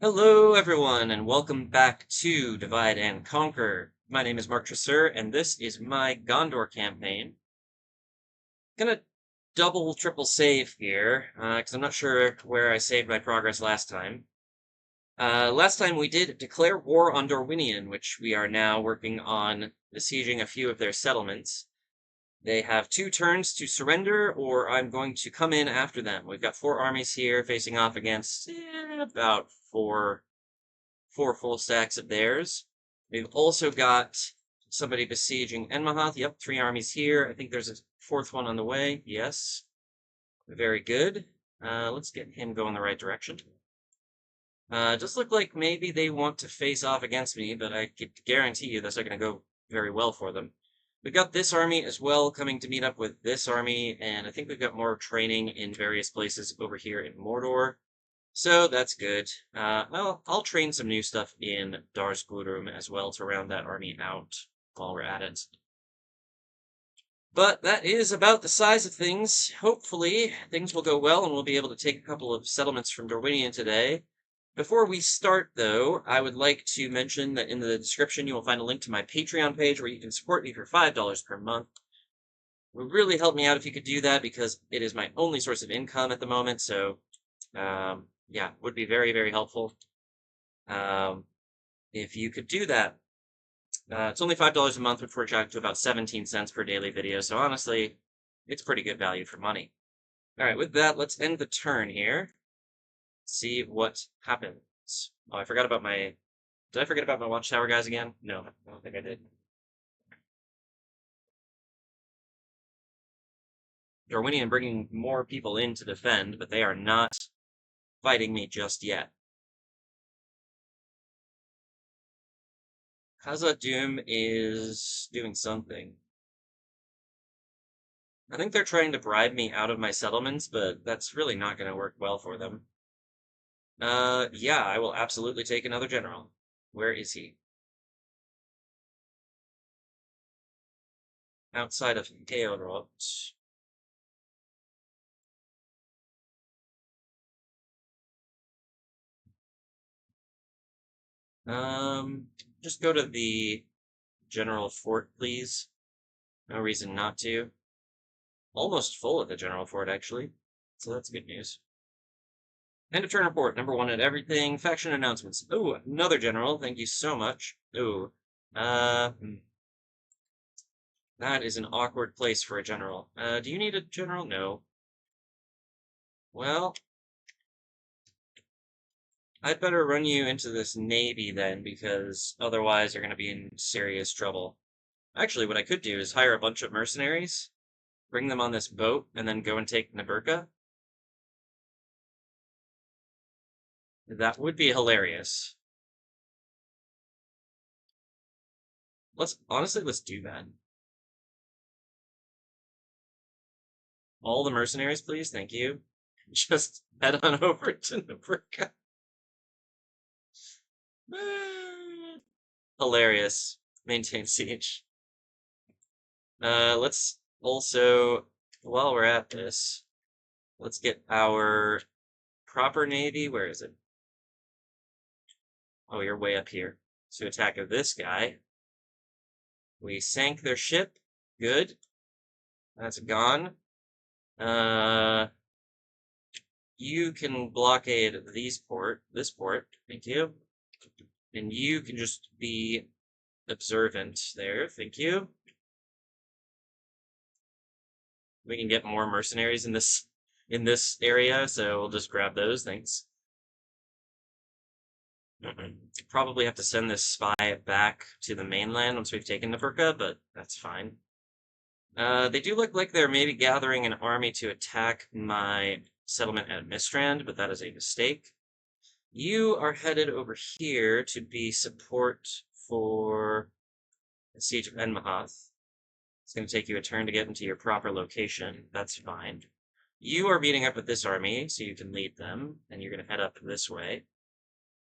Hello, everyone, and welcome back to Divide and Conquer. My name is Mark Tresser, and this is my Gondor campaign. Gonna double, triple save here, because I'm not sure where I saved my progress last time. Last time we did declare war on Dorwinion, which we are now working on besieging a few of their settlements. They have 2 turns to surrender, or I'm going to come in after them. We've got 4 armies here facing off against about four full stacks of theirs. We've also got somebody besieging Enmahath. Yep, 3 armies here. I think there's a 4th one on the way. Yes. Very good. Let's get him going the right direction. Does look like maybe they want to face off against me, but I can guarantee you that's not going to go very well for them. We've got this army as well coming to meet up with this army, and I think we've got more training in various places over here in Mordor. So that's good. I'll train some new stuff in Darsglurum as well to round that army out while we're at it. But that is about the size of things. Hopefully, things will go well and we'll be able to take a couple of settlements from Dorwinion today. Before we start, though, I would like to mention that in the description you will find a link to my Patreon page where you can support me for $5 per month. It would really help me out if you could do that because it is my only source of income at the moment, so yeah, would be very, very helpful if you could do that. It's only $5 a month, which works out to about 17 cents per daily video, so honestly, it's pretty good value for money. All right, with that, let's end the turn here. See what happens. Oh, I forgot about my... Did I forget about my watchtower guys again? No, I don't think I did. Dorwinion bringing more people in to defend, but they are not fighting me just yet. Khazad-dûm is doing something. I think they're trying to bribe me out of my settlements, but that's really not going to work well for them. Yeah, I will absolutely take another general. Where is he? Outside of Heorot. Just go to the general fort, please. No reason not to. Almost full at the general fort, actually. So that's good news. End of turn report. Number 1 at everything. Faction announcements. Oh, another general. Thank you so much. Oh. That is an awkward place for a general. Do you need a general? No. Well, I'd better run you into this navy then, because otherwise you're going to be in serious trouble. Actually, what I could do is hire a bunch of mercenaries, bring them on this boat, and then go and take Naburka. That would be hilarious. Let's do that. All the mercenaries, please. Thank you. Just head on over to Naburka. Hilarious. Maintain siege. Let's also, while we're at this, let's get our proper navy. Where is it? Oh, you're way up here. So attack of this guy. We sank their ship. Good. That's gone. You can blockade this port. Thank you. And you can just be observant there. Thank you. We can get more mercenaries in this area, so we'll just grab those. Thanks. Probably have to send this spy back to the mainland once we've taken Naburka, but that's fine. They do look like they're maybe gathering an army to attack my settlement at Mistrand, but that is a mistake. You are headed over here to be support for the Siege of Enmahath. It's going to take you a turn to get into your proper location. That's fine. You are meeting up with this army, so you can lead them, and you're going to head up this way.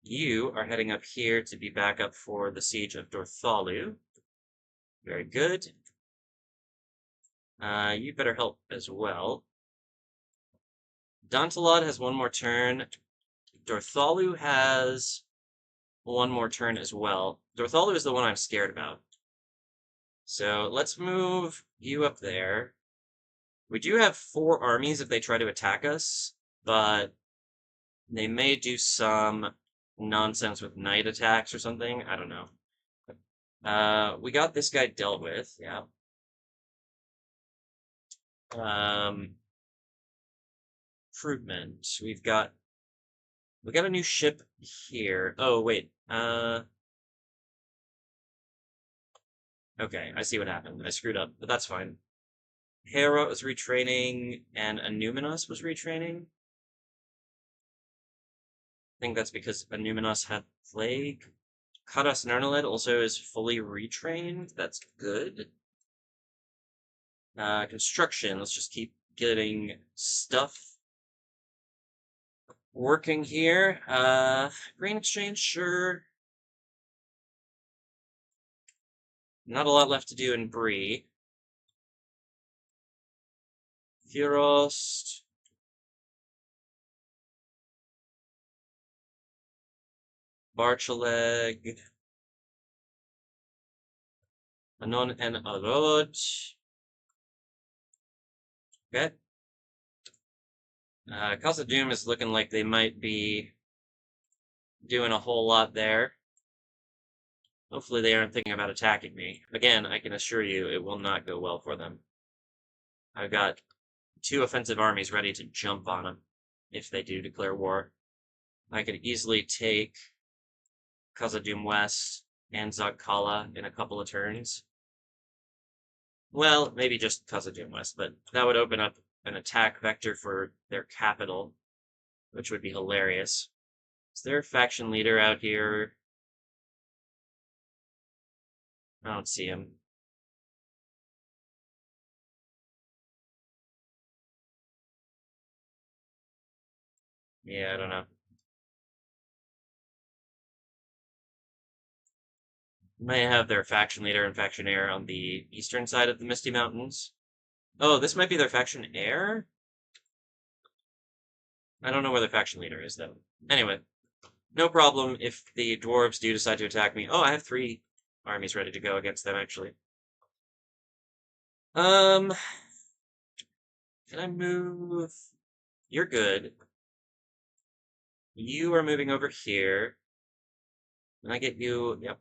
You are heading up here to be back up for the Siege of Dorthalu. Very good. You better help as well. Dantalad has one more turn. Dorthalu has one more turn as well. Dorthalu is the one I'm scared about. So let's move you up there. We do have 4 armies if they try to attack us, but they may do some nonsense with night attacks or something. I don't know. We got this guy dealt with, yeah. Improvement. We got a new ship here. Oh, wait. Okay, I see what happened. I screwed up, but that's fine. Hera was retraining, and Anuminos was retraining. I think that's because Anuminos had Plague. Karas Nernaled also is fully retrained. That's good. Construction. Let's just keep getting stuff working here. Grain exchange, sure. Not a lot left to do in Bree. Furost. Barchaleg. Anon and Arod. Okay. Casa Doom is looking like they might be doing a whole lot there. Hopefully they aren't thinking about attacking me. Again, I can assure you it will not go well for them. I've got 2 offensive armies ready to jump on them if they do declare war. I could easily take Khazad-dûm West and Zagkala in a couple of turns. Well, maybe just Khazad-dûm West, but that would open up an attack vector for their capital, which would be hilarious. Is there a faction leader out here? I don't see him. Yeah, I don't know. May have their faction leader and faction heir on the eastern side of the Misty Mountains. Oh, this might be their faction heir? I don't know where the faction leader is, though. Anyway, no problem if the dwarves do decide to attack me. Oh, I have 3 armies ready to go against them, actually. Can I move? You're good. You are moving over here. Can I get you? Yep.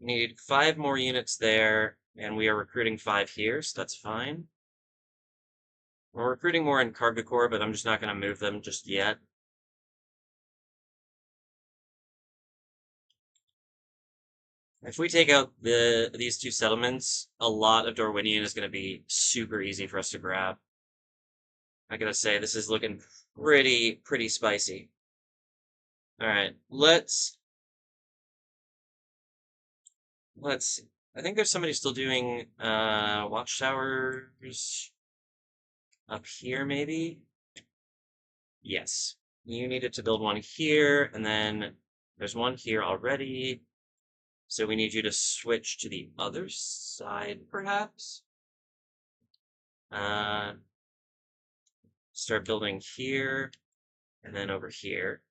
Need 5 more units there, and we are recruiting 5 here, so that's fine. We're recruiting more in Cargo Corps, but I'm just not going to move them just yet. If we take out these 2 settlements, a lot of Dorwinion is going to be super easy for us to grab. I gotta say, this is looking pretty spicy. Alright, let's see. I think there's somebody still doing watchtowers up here, maybe? Yes. You needed to build one here, and then there's one here already. So we need you to switch to the other side, perhaps? Start building here, and then over here.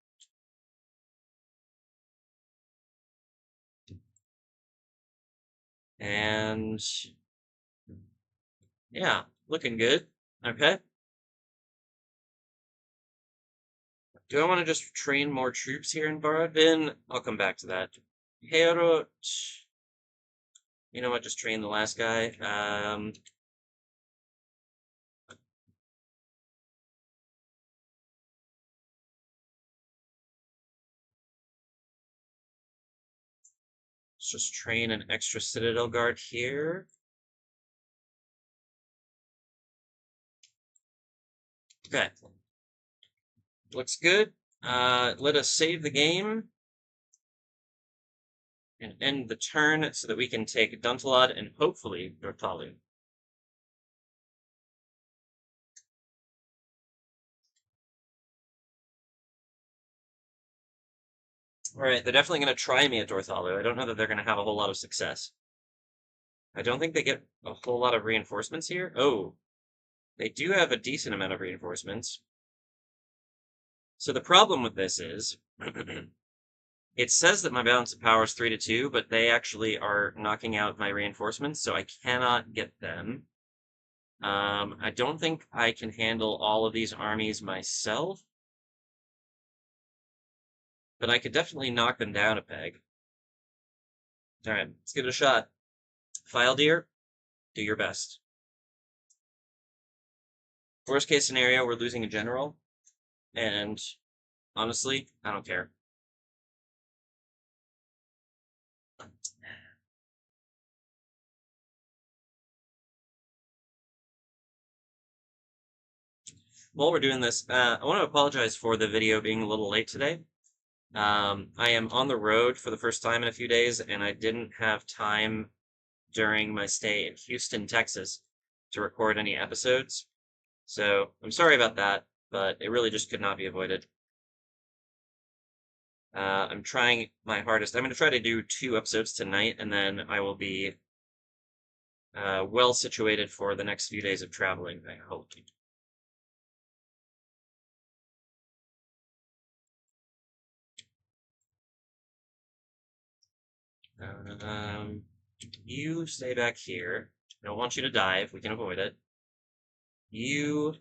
And yeah, looking good. Okay. Do I want to just train more troops here in Baradin? I'll come back to that. Herot. You know what? Just train the last guy. Let's just train an extra Citadel Guard here. Okay. Looks good. Let us save the game and end the turn so that we can take Duntalad and hopefully Dortalu. Alright, they're definitely going to try me at Dorthalu. I don't know that they're going to have a whole lot of success. I don't think they get a whole lot of reinforcements here. Oh, they do have a decent amount of reinforcements. So the problem with this is, it says that my balance of power is 3 to 2, but they actually are knocking out my reinforcements, so I cannot get them. I don't think I can handle all of these armies myself, but I could definitely knock them down a peg. All right, let's give it a shot. File deer, do your best. Worst case scenario, we're losing a general, and honestly, I don't care. While we're doing this, I want to apologize for the video being a little late today. I am on the road for the first time in a few days, and I didn't have time during my stay in Houston, Texas, to record any episodes. So I'm sorry about that, but it really just could not be avoided. I'm trying my hardest. I'm going to try to do 2 episodes tonight, and then I will be well situated for the next few days of traveling, I hope. You stay back here. I don't want you to die if we can avoid it. You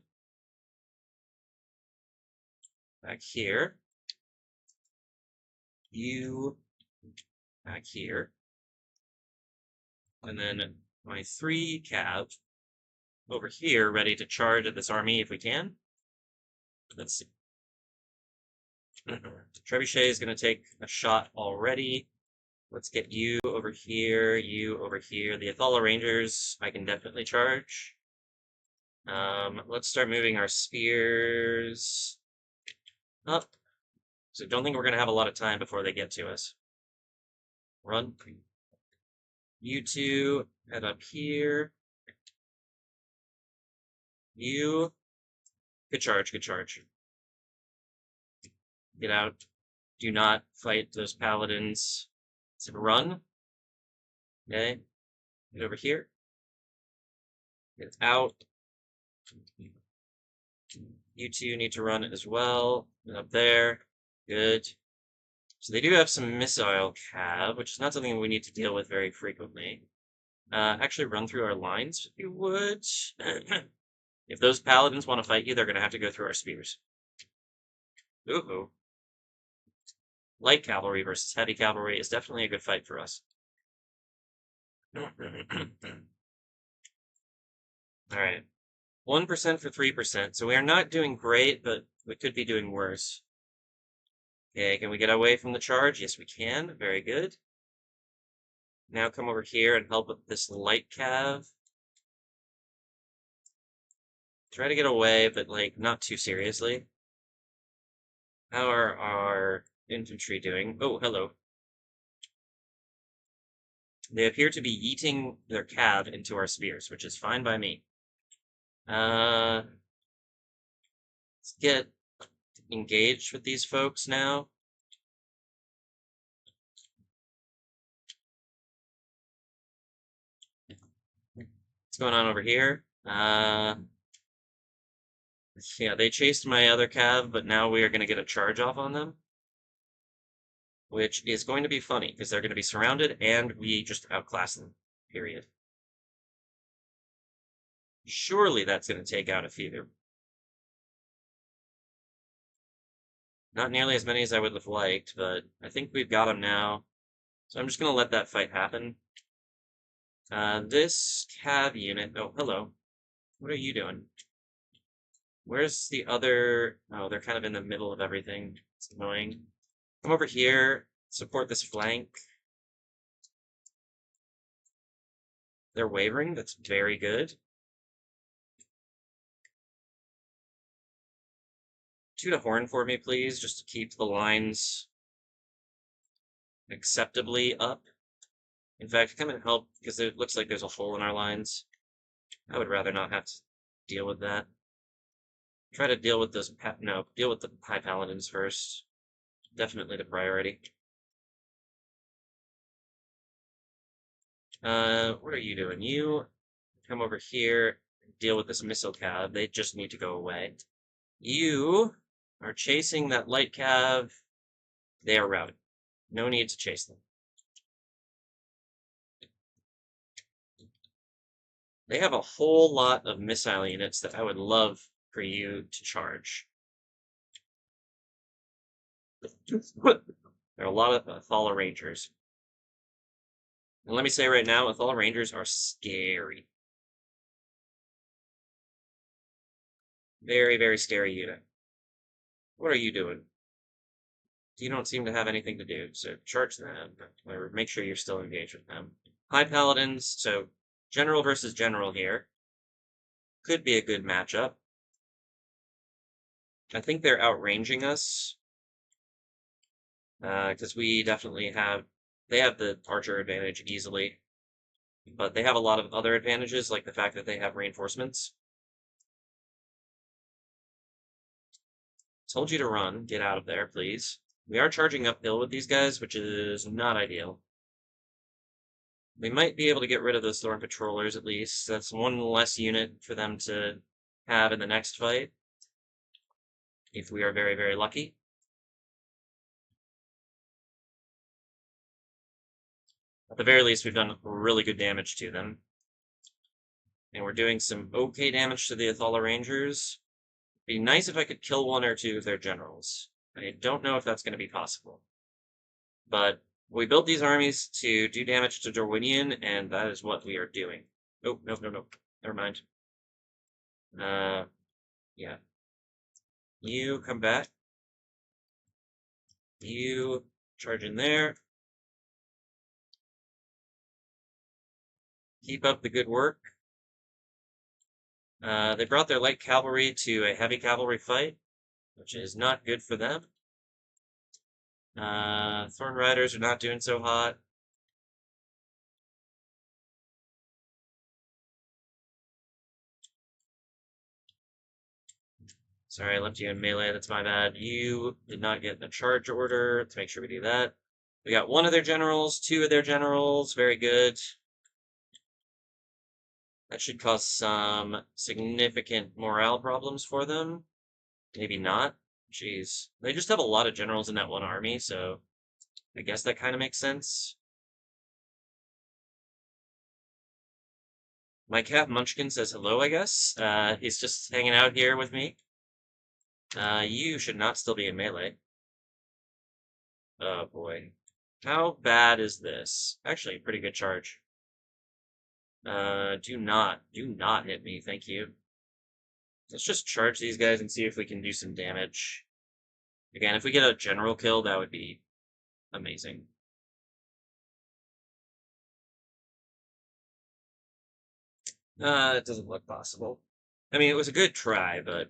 back here. You back here. And then my 3 cav over here, ready to charge at this army if we can. Let's see. Trebuchet is going to take a shot already. Let's get you over here, you over here. The Athala Rangers, I can definitely charge. Let's start moving our spears up. So don't think we're going to have a lot of time before they get to us. Run. You 2, head up here. You. Good charge, good charge. Get out. Do not fight those paladins. So run. Okay. Get over here. Get out. You 2 need to run as well. Get up there. Good. So they do have some missile cav, which is not something we need to deal with very frequently. Actually run through our lines, if you would. If those paladins want to fight you, they're going to have to go through our spears. Ooh. Light cavalry versus heavy cavalry is definitely a good fight for us. Alright. 1% for 3%. So we are not doing great, but we could be doing worse. Okay, can we get away from the charge? Yes, we can. Very good. Now come over here and help with this light cav. Try to get away, but, like, not too seriously. How are our infantry doing? Oh, hello. They appear to be yeeting their cav into our spears, which is fine by me. Let's get engaged with these folks now. What's going on over here? Yeah, they chased my other cav, but now we are going to get a charge off on them. Which is going to be funny, because they're going to be surrounded, and we just outclass them. Period. Surely that's going to take out a few. Not nearly as many as I would have liked, but I think we've got them now. So I'm just going to let that fight happen. This cav unit... Oh, hello. What are you doing? Where's the other... Oh, they're kind of in the middle of everything. It's annoying. Come over here. Support this flank. They're wavering. That's very good. Toot a horn for me, please, just to keep the lines acceptably up. In fact, come and help, because it looks like there's a hole in our lines. I would rather not have to deal with that. Try to deal with those... No, deal with the high paladins first. Definitely the priority. What are you doing? You come over here and deal with this missile cav. They just need to go away. You are chasing that light cav. They are routed. No need to chase them. They have a whole lot of missile units that I would love for you to charge. There are a lot of Athala Rangers. And let me say right now, Athala Rangers are scary. Very, very scary unit. What are you doing? You don't seem to have anything to do, so charge them, or make sure you're still engaged with them. High Paladins, so General versus General here. Could be a good matchup. I think they're outranging us, because we definitely have, they have the Archer advantage easily, but they have a lot of other advantages, like the fact that they have reinforcements. Told you to run. Get out of there, please. We are charging uphill with these guys, which is not ideal. We might be able to get rid of those Thorn Patrollers at least. That's one less unit for them to have in the next fight, if we are very, very lucky. At the very least, we've done really good damage to them. And we're doing some okay damage to the Athala Rangers. It'd be nice if I could kill one or two of their generals. I don't know if that's going to be possible. But we built these armies to do damage to Dorwinion, and that is what we are doing. Oh, no, no, no. Never mind. Yeah. You come back. You charge in there. Keep up the good work. They brought their light cavalry to a heavy cavalry fight, which is not good for them. Thorn Riders are not doing so hot. Sorry, I left you in melee. That's my bad. You did not get a charge order. Let's make sure we do that. We got one of their generals, two of their generals. Very good. That should cause some significant morale problems for them. Maybe not. Jeez. They just have a lot of generals in that one army, so I guess that kind of makes sense. My cat Munchkin says hello, I guess. He's just hanging out here with me. You should not still be in melee. Oh boy. How bad is this? Actually, pretty good charge. Do not hit me, thank you. Let's just charge these guys and see if we can do some damage. Again, if we get a general kill, that would be amazing. It doesn't look possible. I mean, it was a good try, but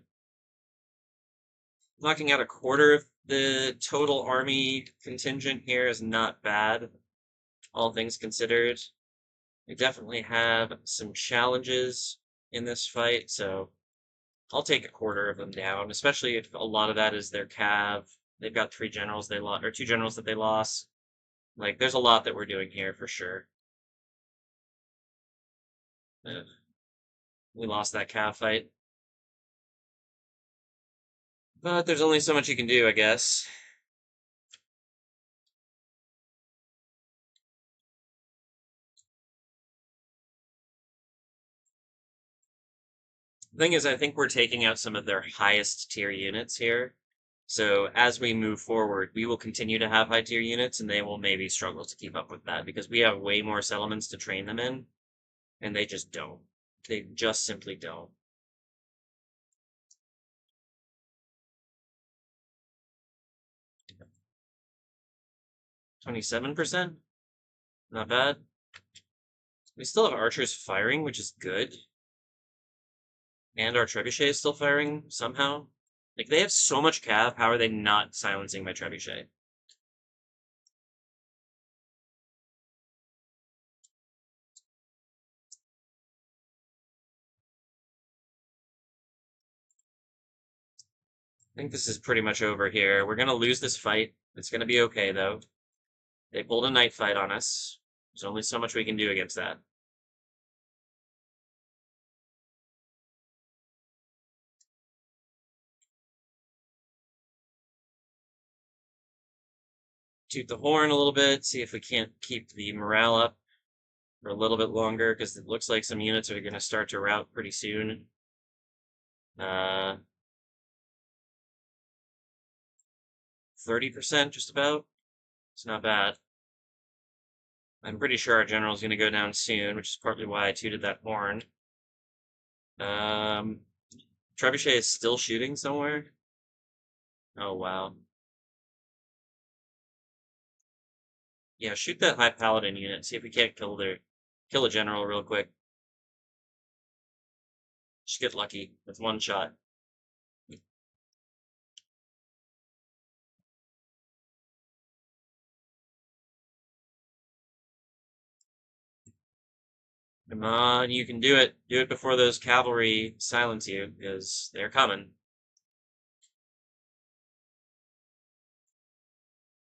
knocking out a quarter of the total army contingent here is not bad, all things considered. We definitely have some challenges in this fight, so I'll take a quarter of them down, especially if a lot of that is their cav. They've got three generals they lost, or two generals that they lost. Like, there's a lot that we're doing here for sure. Ugh. We lost that cav fight. But there's only so much you can do, I guess. The thing is, I think we're taking out some of their highest tier units here. So as we move forward, we will continue to have high tier units, and they will maybe struggle to keep up with that because we have way more settlements to train them in, and they just don't. They just simply don't. %27? Not bad. We still have archers firing, which is good. And our trebuchet is still firing somehow. Like, they have so much cav, how are they not silencing my trebuchet? I think this is pretty much over here. We're gonna lose this fight. It's gonna be okay, though. They pulled a night fight on us. There's only so much we can do against that. toot the horn a little bit, see if we can't keep the morale up for a little bit longer, because it looks like some units are going to start to rout pretty soon. 30% just about. It's not bad. I'm pretty sure our general's going to go down soon, which is partly why I tooted that horn. Trebuchet is still shooting somewhere. Oh, wow. Yeah, shoot that high paladin unit. See if we can't kill a general real quick. Just get lucky with one shot. Come on, you can do it. Do it before those cavalry silence you, because they're coming.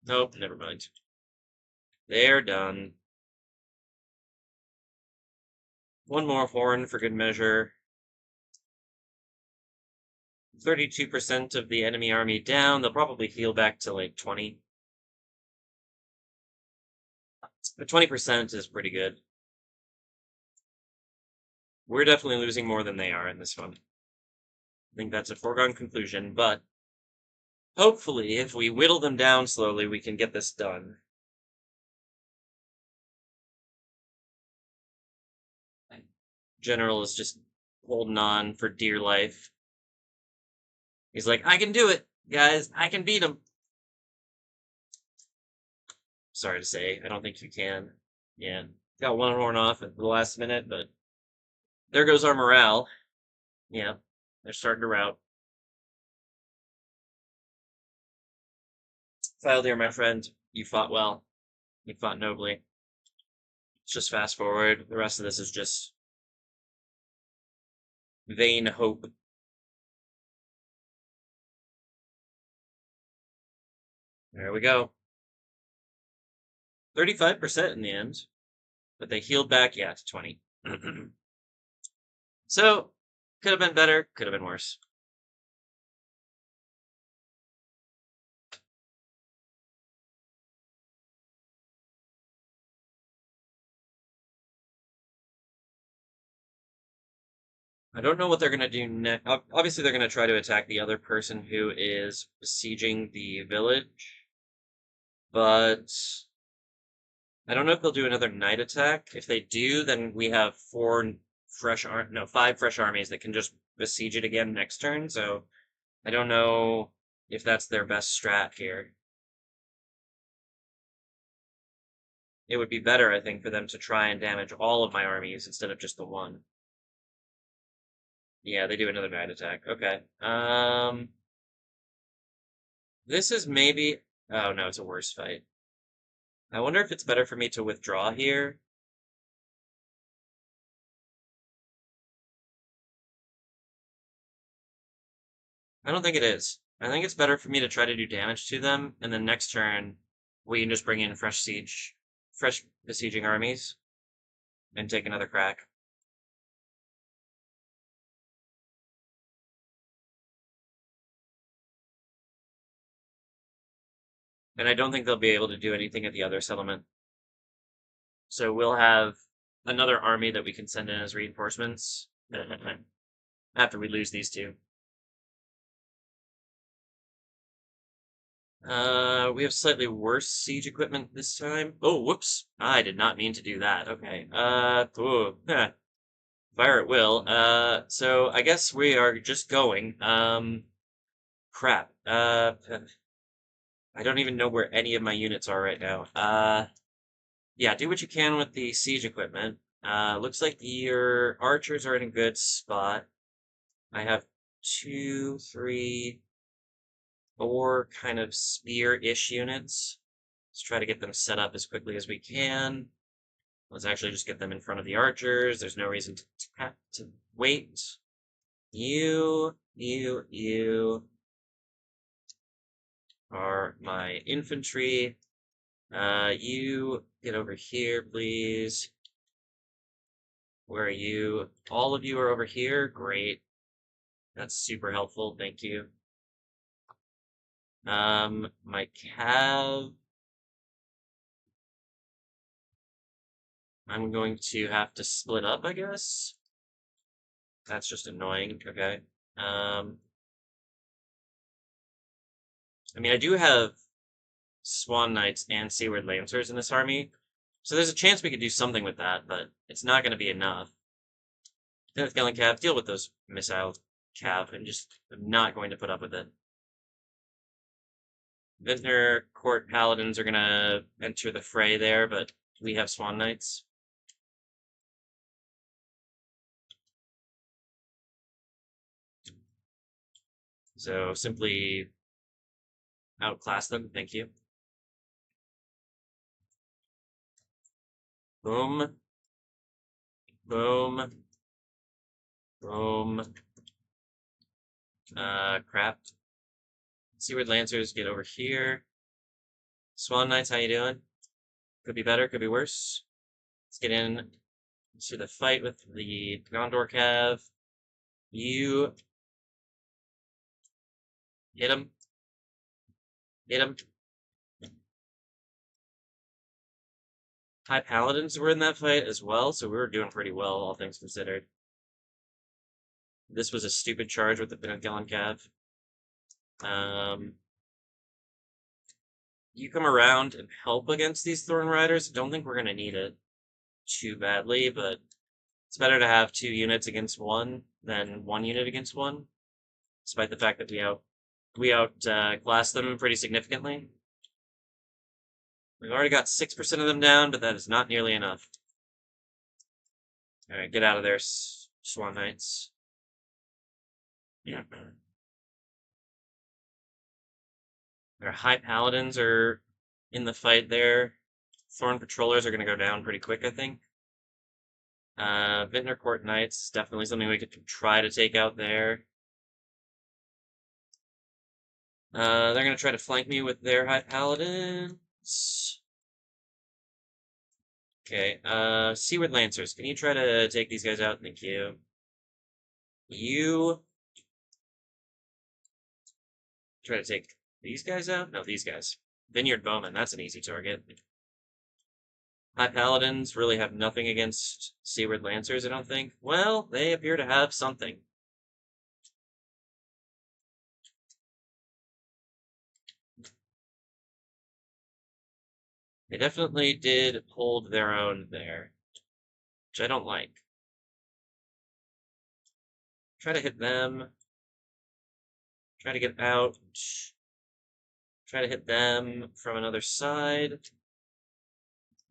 Nope, never mind. They're done. One more horn for good measure. 32% of the enemy army down. They'll probably heal back to like 20. But 20% is pretty good. We're definitely losing more than they are in this one. I think that's a foregone conclusion, but hopefully, if we whittle them down slowly, we can get this done. General is just holding on for dear life. He's like, I can do it, guys. I can beat him. Sorry to say, I don't think you can. Yeah, got one horn off at the last minute, but there goes our morale. Yeah, they're starting to rout. Failure, my friend. You fought well. You fought nobly. Let's just fast forward. The rest of this is just vain hope. There we go. 35% in the end. But they healed back, yeah, to 20. So, could have been better, could have been worse. I don't know what they're going to do next. Obviously, they're going to try to attack the other person who is besieging the village. But I don't know if they'll do another night attack. If they do, then we have 5 fresh armies that can just besiege it again next turn. So I don't know if that's their best strat here. It would be better, I think, for them to try and damage all of my armies instead of just the one. Yeah, they do another night attack. Okay. This is maybe... Oh, no, it's a worse fight. I wonder if it's better for me to withdraw here. I don't think it is. I think it's better for me to try to do damage to them, and then next turn we can just bring in fresh besieging armies, and take another crack. And I don't think they'll be able to do anything at the other settlement. So we'll have another army that we can send in as reinforcements after we lose these two. We have slightly worse siege equipment this time. Oh, whoops. I did not mean to do that. Okay. Fire at will. So I guess we are just going. Crap. I don't even know where any of my units are right now. Yeah, do what you can with the siege equipment. Looks like your archers are in a good spot. I have 2, 3, 4 kind of spear-ish units. Let's try to get them set up as quickly as we can. Let's actually just get them in front of the archers. There's no reason to wait. You are my infantry. You get over here, please. Where are you? All of you are over here. Great. That's super helpful. Thank you. My cav. I'm going to have to split up, I guess. That's just annoying. Okay. I mean, I do have Swan Knights and Seaward Lancers in this army, so there's a chance we could do something with that, but it's not going to be enough. Then with Gillen Cav, deal with those missile Cav, and just I'm not going to put up with it. Vintner Court Paladins are going to enter the fray there, but we have Swan Knights. So simply outclass them, thank you. Boom. Boom. Boom. Crap. Seaward Lancers, get over here. Swan Knights, how you doing? Could be better, could be worse. Let's get in to the fight with the Gondor Cav. You hit him. Hit him. High Paladins were in that fight as well, so we were doing pretty well, all things considered. This was a stupid charge with the Gillen Cav. You come around and help against these Thorn Riders. I don't think we're going to need it too badly, but it's better to have 2 units against 1 than 1 unit against 1, despite the fact that we outclassed them pretty significantly. We've already got 6% of them down, but that is not nearly enough. Alright, get out of there, Swan Knights. Yeah. Our High Paladins are in the fight there. Thorn Patrollers are going to go down pretty quick, I think. Vintner Court Knights, definitely something we could try to take out there. They're going to try to flank me with their High Paladins. Okay, Seaward Lancers, can you try to take these guys out? Thank you. You try to take these guys out? No, these guys. Vineyard Bowman, that's an easy target. High Paladins really have nothing against Seaward Lancers, I don't think. Well, they appear to have something. They definitely did hold their own there, which I don't like. Try to hit them. Try to get out. Try to hit them from another side.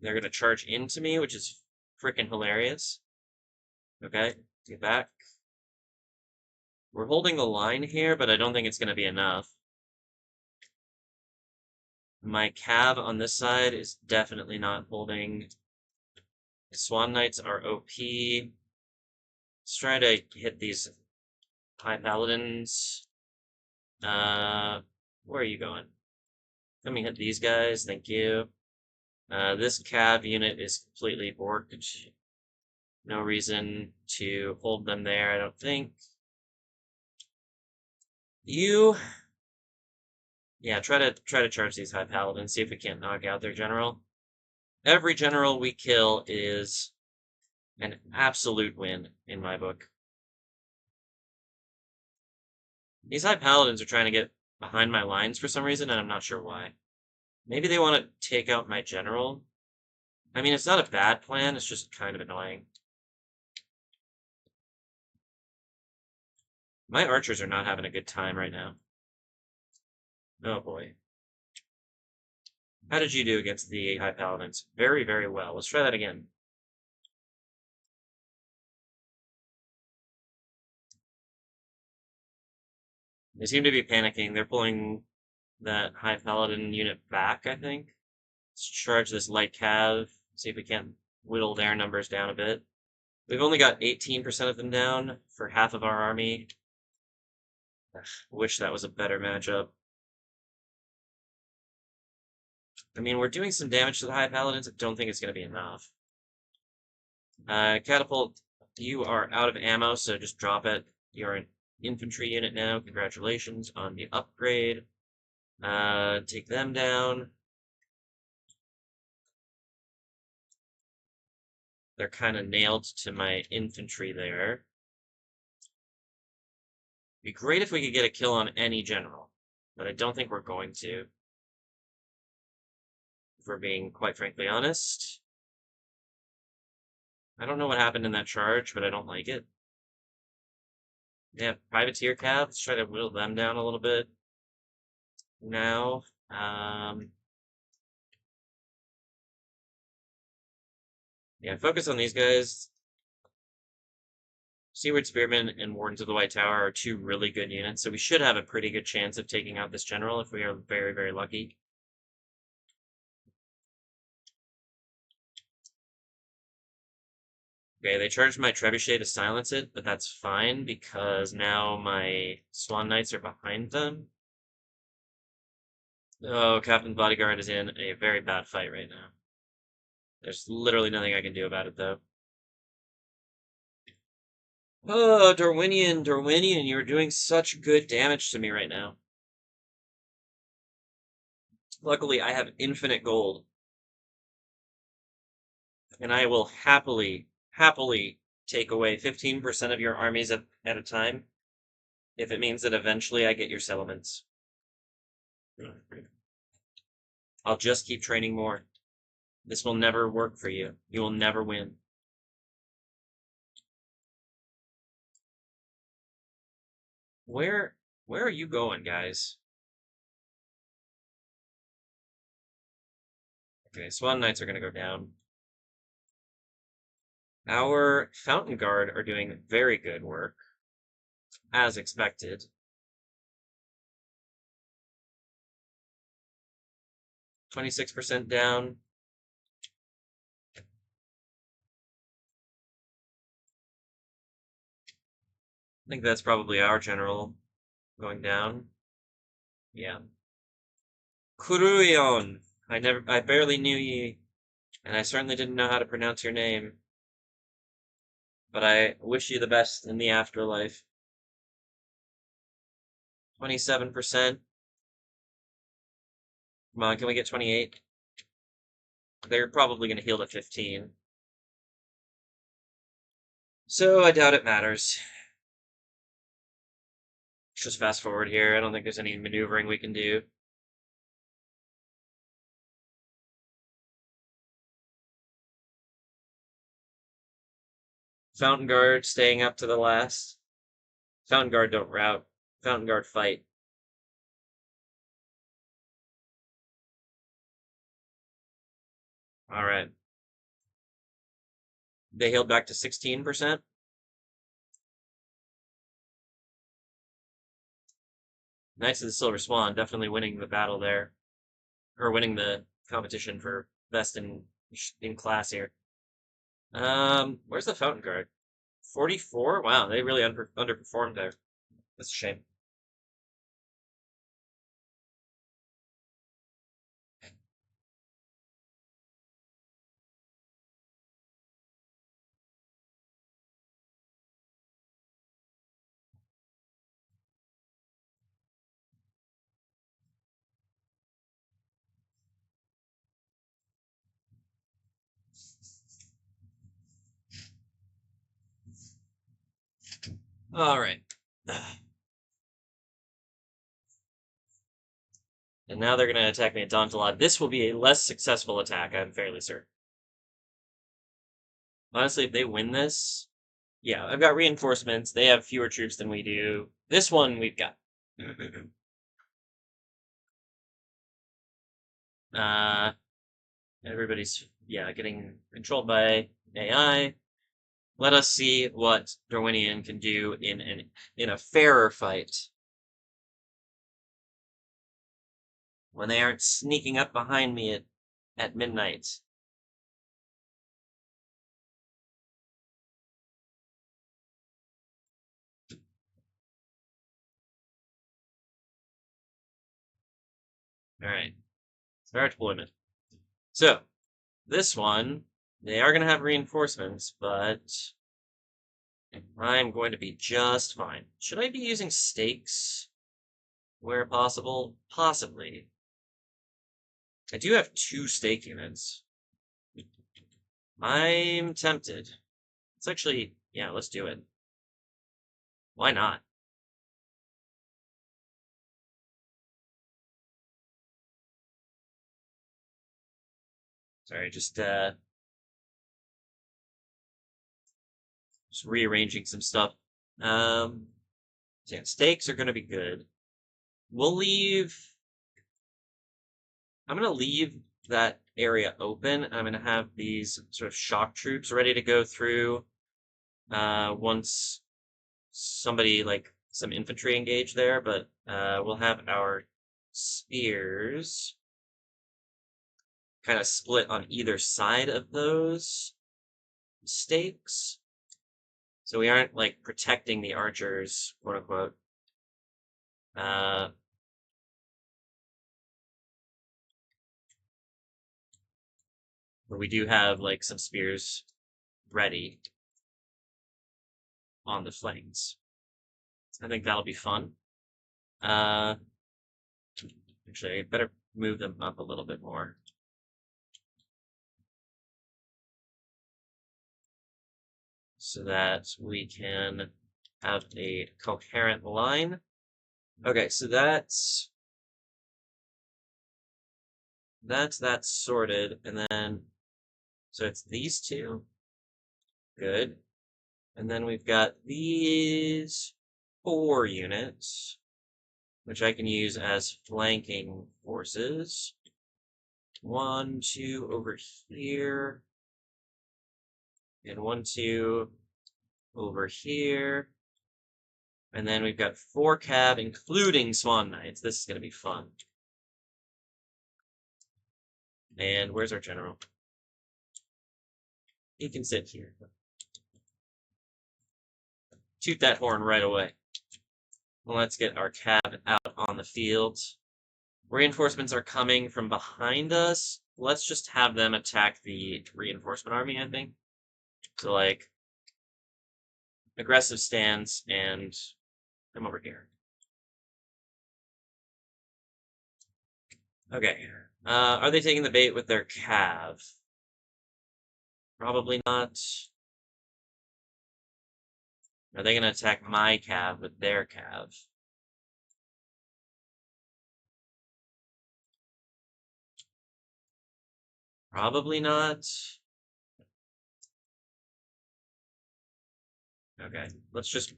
They're going to charge into me, which is freaking hilarious. Okay, get back. We're holding the line here, but I don't think it's going to be enough. My Cav on this side is definitely not holding. Swan Knights are OP. Let's try to hit these High Paladins. Where are you going? Let me hit these guys, thank you. This Cav unit is completely borked. No reason to hold them there, I don't think. You... Yeah, try to charge these High Paladins, see if we can't knock out their general. Every general we kill is an absolute win, in my book. These High Paladins are trying to get behind my lines for some reason, and I'm not sure why. Maybe they want to take out my general. I mean, it's not a bad plan, it's just kind of annoying. My archers are not having a good time right now. Oh boy. How did you do against the High Paladins? Very, very well. Let's try that again. They seem to be panicking. They're pulling that High Paladin unit back, I think. Let's charge this Light Cav, see if we can't whittle their numbers down a bit. We've only got 18% of them down for half of our army. Wish that was a better matchup. I mean, we're doing some damage to the High Paladins. I don't think it's going to be enough. Catapult, you are out of ammo, so just drop it. You're an infantry unit now. Congratulations on the upgrade. Take them down. They're kind of nailed to my infantry there. Be great if we could get a kill on any general, but I don't think we're going to. If we're being quite frankly honest. I don't know what happened in that charge, but I don't like it. Yeah, privateer cav. Let's try to whittle them down a little bit. Now, yeah, focus on these guys. Steward, Spearman, and Wardens of the White Tower are two really good units, so we should have a pretty good chance of taking out this general if we are very, very lucky. Okay, they charged my trebuchet to silence it, but that's fine because now my Swan Knights are behind them. Oh, Captain's Bodyguard is in a very bad fight right now. There's literally nothing I can do about it, though. Oh, Dorwinion, you're doing such good damage to me right now. Luckily, I have infinite gold. And I will happily take away 15% of your armies at a time if it means that eventually I get your settlements. I'll just keep training more. This will never work for you. You will never win. Where are you going, guys? Okay, Swan Knights are gonna go down. Our Fountain Guard are doing very good work, as expected. 26% down. I think that's probably our general going down. Yeah. Kuruion. I barely knew ye, and I certainly didn't know how to pronounce your name. But I wish you the best in the afterlife. 27%. Come on, can we get 28? They're probably going to heal to 15. So I doubt it matters. Let's just fast forward here. I don't think there's any maneuvering we can do. Fountain Guard staying up to the last. Fountain Guard don't rout. Fountain Guard fight. Alright. They healed back to 16%. Knights of the Silver Swan definitely winning the battle there. Or winning the competition for best in class here. Where's the Fountain Guard? 44? Wow, they really underperformed there. That's a shame. Alright. And now they're going to attack me at Dontalad. This will be a less successful attack, I'm fairly certain. Honestly, if they win this... Yeah, I've got reinforcements. They have fewer troops than we do. This one we've got. Everybody's, yeah, getting controlled by AI. Let us see what Dorwinion can do in a fairer fight. When they aren't sneaking up behind me at midnight. Alright. Start deployment. So, this one, they are going to have reinforcements, but I'm going to be just fine. Should I be using stakes where possible? Possibly. I do have 2 stake units. I'm tempted. Let's actually, yeah, let's do it. Why not? Sorry, just rearranging some stuff. So yeah, stakes are gonna be good. We'll leave. I'm gonna leave that area open. I'm gonna have these sort of shock troops ready to go through once somebody like some infantry engage there, but we'll have our spears kind of split on either side of those stakes. So we aren't like protecting the archers, quote unquote. Uh, but we do have like some spears ready on the flanks. I think that'll be fun. Uh, Actually, I better move them up a little bit more. So that we can have a coherent line. Okay, so that's that sorted, and then so it's these two. Good. And then we've got these 4 units, which I can use as flanking forces. 1, 2 over here, and 1, 2 over here. And then we've got 4 cav, including Swan Knights. This is going to be fun. And where's our general? He can sit here. Toot that horn right away. Let's get our cav out on the field. Reinforcements are coming from behind us. Let's just have them attack the reinforcement army, I think. So, like, aggressive stance, and come over here. Okay. Are they taking the bait with their cav? Probably not. Are they going to attack my cav with their cav? Probably not. Okay, let's just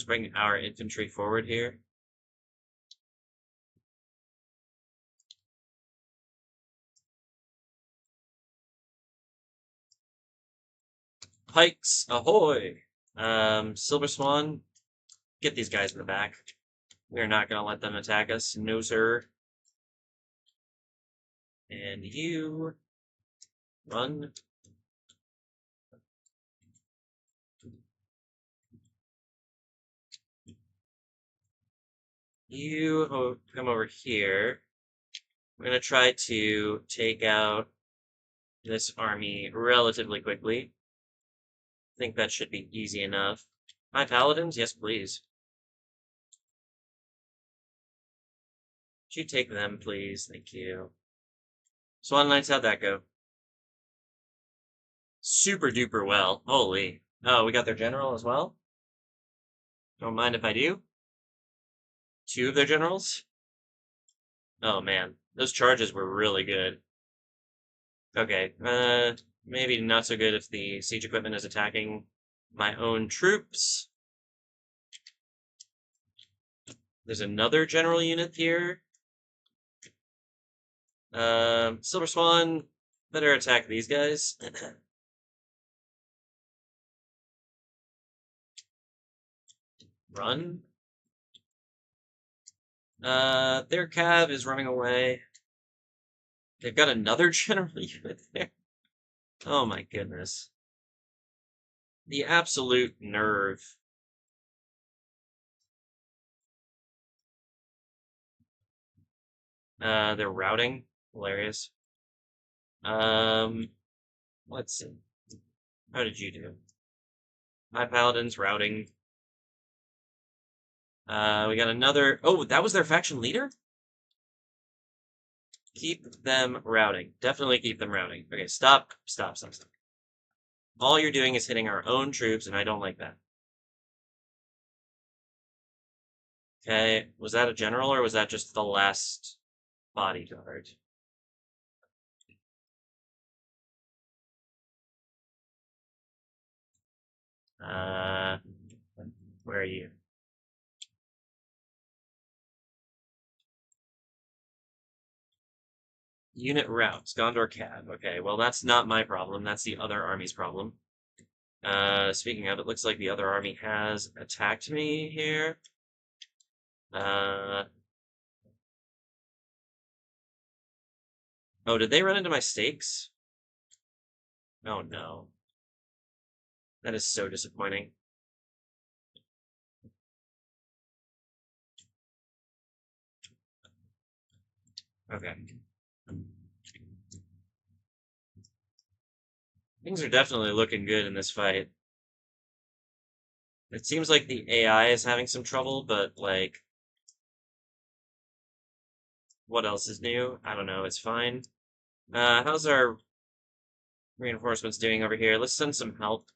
bring our infantry forward here. Pikes, ahoy! Silver Swan, get these guys in the back. We are not going to let them attack us. No, sir. And you run. You come over here. We're going to try to take out this army relatively quickly. I think that should be easy enough. My paladins? Yes, please. Could you take them, please? Thank you. Swan Knights, how'd that go? Super duper well. Holy. Oh, we got their general as well? Don't mind if I do. 2 of their generals? Oh man, those charges were really good. Okay, maybe not so good if the siege equipment is attacking my own troops. There's another general unit here. Silver Swan, better attack these guys. Run. Their cav is running away. They've got another general unit there. Oh my goodness. The absolute nerve. They're routing. Hilarious. Let's see. How did you do? My paladin's routing. We got another. Oh, that was their faction leader? Keep them routing. Definitely keep them routing. Okay, stop. Stop, stop, stop. All you're doing is hitting our own troops, and I don't like that. Okay, was that a general, or was that just the last bodyguard? Uh, where are you? Unit routes, Gondor Cab. Okay, well, that's not my problem. That's the other army's problem. Speaking of, it looks like the other army has attacked me here. Uh, oh, did they run into my stakes? Oh no. That is so disappointing. Okay. Things are definitely looking good in this fight. It seems like the AI is having some trouble, but like, what else is new? I don't know, it's fine. How's our reinforcements doing over here? Let's send some help.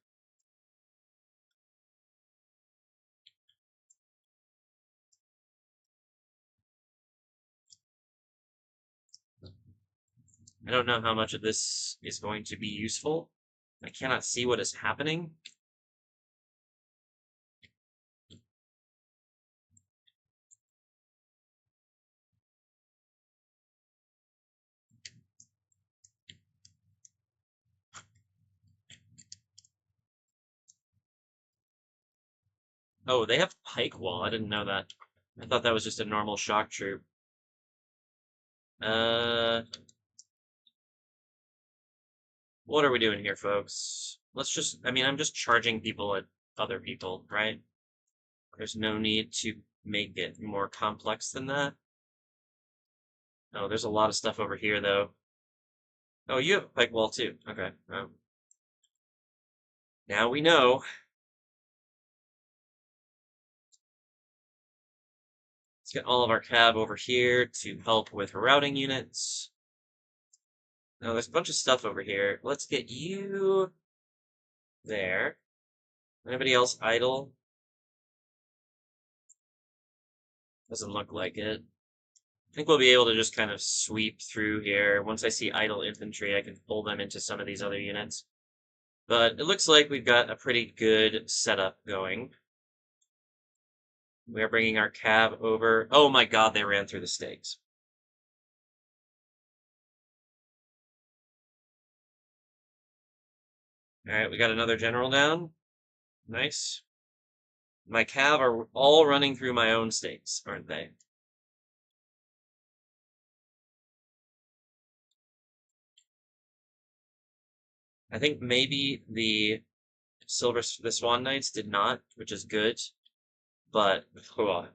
I don't know how much of this is going to be useful. I cannot see what is happening. Oh, they have pike wall. I didn't know that. I thought that was just a normal shock troop. Uh, what are we doing here, folks? Let's just, I mean, I'm just charging people at other people, right? There's no need to make it more complex than that. Oh, there's a lot of stuff over here, though. Oh, you have a pike wall, too. Okay. Now we know. Let's get all of our cab over here to help with routing units. Now, there's a bunch of stuff over here. Let's get you there. Anybody else idle? Doesn't look like it. I think we'll be able to just kind of sweep through here. Once I see idle infantry, I can pull them into some of these other units. But it looks like we've got a pretty good setup going. We are bringing our cab over. Oh my god, they ran through the stakes. Alright, we got another general down. Nice. My cab are all running through my own stakes, aren't they? I think maybe the the Swan Knights did not, which is good, but oh.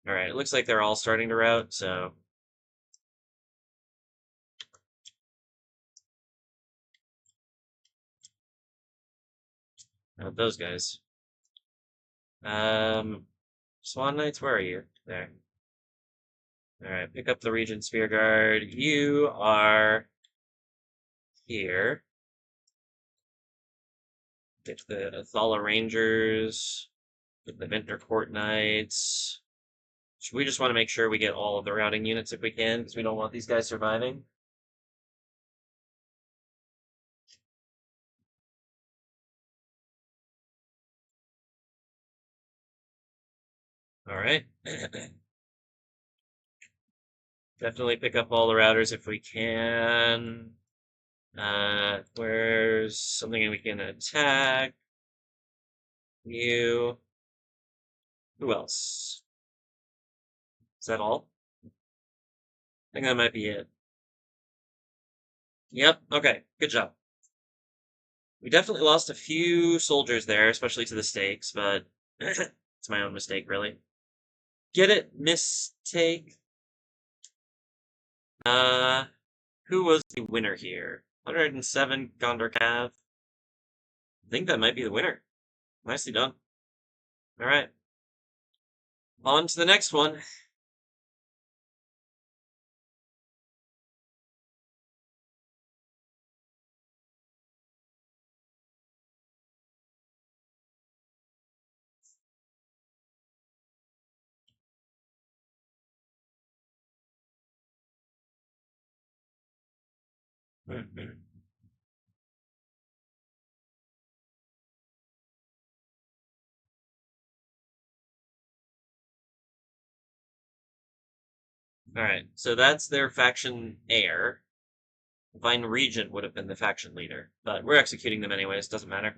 Alright, it looks like they're all starting to rout, so those guys. Swan Knights, where are you? There. Alright, pick up the Regent Spear Guard. You are here. Get the Athala Rangers. Get the Vintner Court Knights. We just want to make sure we get all of the routing units if we can, because we don't want these guys surviving. Alright. Definitely pick up all the routers if we can. Where's something we can attack? You. Who else? Is that all? I think that might be it. Yep, okay, good job. We definitely lost a few soldiers there, especially to the stakes, but it's my own mistake, really. Get it? Mistake? Uh, who was the winner here? 107 Gondor Cav. I think that might be the winner. Nicely done. All right. On to the next one. Alright, so that's their faction heir. Vine Regent would have been the faction leader, but we're executing them anyways, doesn't matter.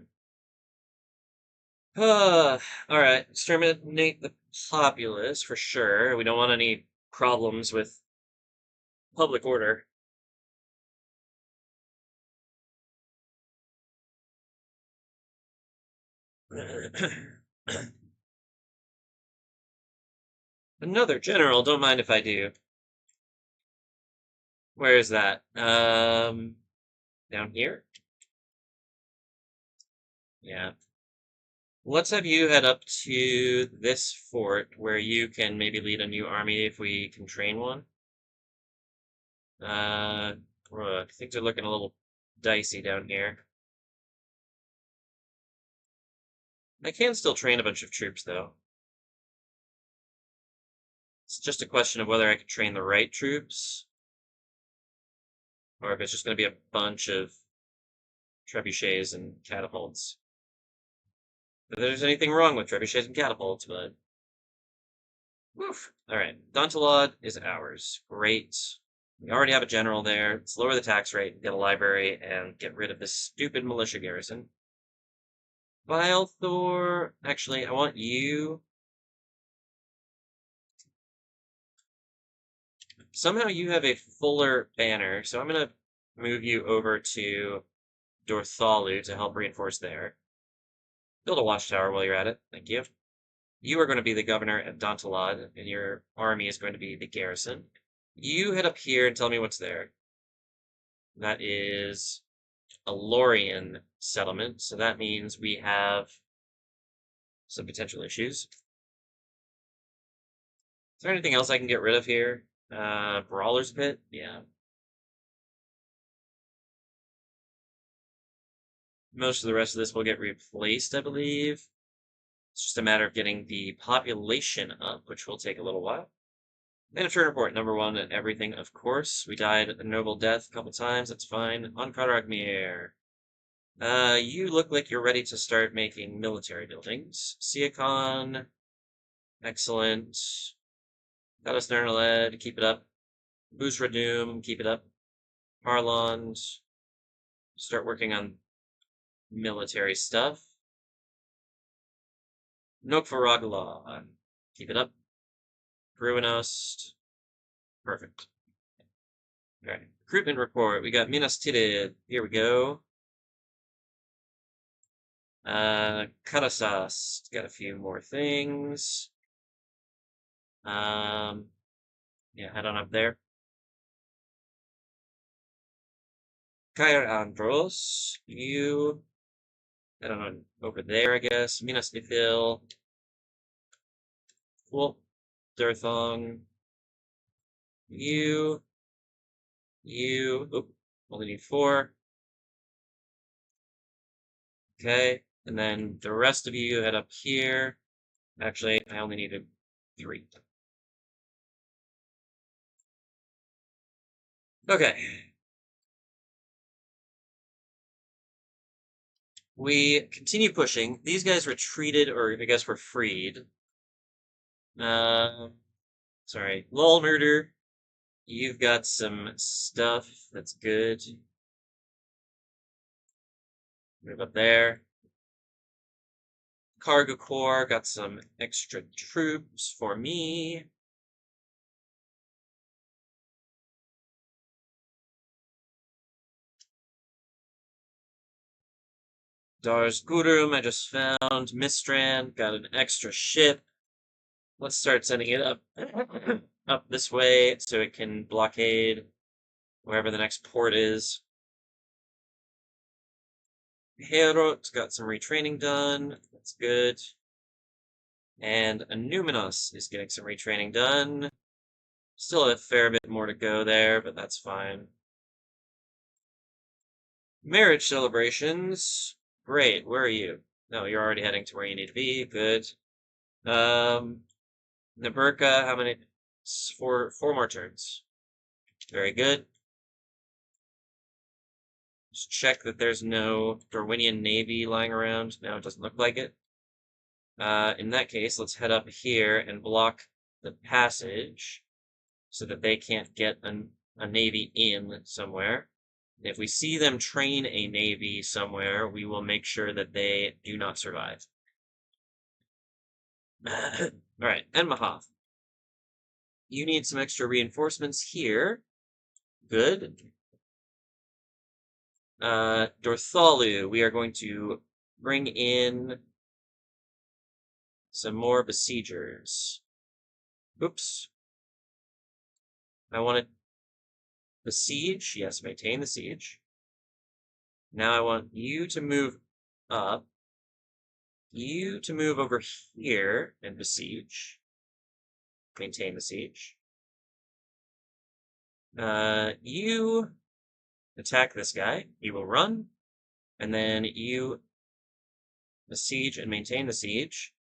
Alright, exterminate the populace for sure. We don't want any problems with public order. Another general, don't mind if I do. Where is that? Down here? Yeah. Let's have you head up to this fort where you can maybe lead a new army if we can train one. Things are looking a little dicey down here. I can still train a bunch of troops, though. It's just a question of whether I can train the right troops, or if it's just going to be a bunch of trebuchets and catapults. If there's anything wrong with trebuchets and catapults, but... Woof! Alright, Dantalad is ours. Great. We already have a general there. Let's lower the tax rate, get a library, and get rid of this stupid militia garrison. Vilethor... Actually, I want you... Somehow you have a fuller banner, so I'm going to move you over to Dorthalu to help reinforce there. Build a watchtower while you're at it. Thank you. You are going to be the governor at Dantalad, and your army is going to be the garrison. You head up here and tell me what's there. That is a Lorien settlement, so that means we have some potential issues. Is there anything else I can get rid of here? Brawler's Pit? Yeah. Most of the rest of this will get replaced, I believe. It's just a matter of getting the population up, which will take a little while. Mandatory report, number one and everything, of course. We died a noble death a couple times, that's fine. On Kadaragmir. You look like you're ready to start making military buildings. Siakon, excellent. Gatos Nernaled, keep it up. Boosradum, keep it up. Harland, start working on military stuff. Nokvaragla, keep it up. Bruinost, perfect. Alright, recruitment report. We got Minas Tirith. Here we go. Karasas, got a few more things. Yeah, head on up there. Kair Andros, you head on over there, I guess. Minas Ithil. Cool. Durthong. You. Oop, only need 4. Okay, and then the rest of you head up here. Actually, I only needed 3. Okay. We continue pushing. These guys retreated, or I guess were freed. Sorry. Lol Murder. You've got some stuff that's good. Move up there. Cargo Corps got some extra troops for me. Dars Gurum I just found. Mistran got an extra ship. Let's start sending it up up this way so it can blockade wherever the next port is. Herot got some retraining done. That's good. And Numinos is getting some retraining done. Still a fair bit more to go there, but that's fine. Marriage celebrations. Great, where are you? No, you're already heading to where you need to be. Good. Naburka, how many? 4 more turns. Very good. Just check that there's no Dorwinion Navy lying around. No, it doesn't look like it. In that case, let's head up here and block the passage so that they can't get a navy in somewhere. If we see them train a navy somewhere, we will make sure that they do not survive. All right, and Mahath. You need some extra reinforcements here. Good. Dorthalu, we are going to bring in some more besiegers. Oops. I want to besiege. Yes, maintain the siege. Now I want you to move up. You to move over here and besiege. Maintain the siege. You attack this guy. You will run. And then you besiege and maintain the siege.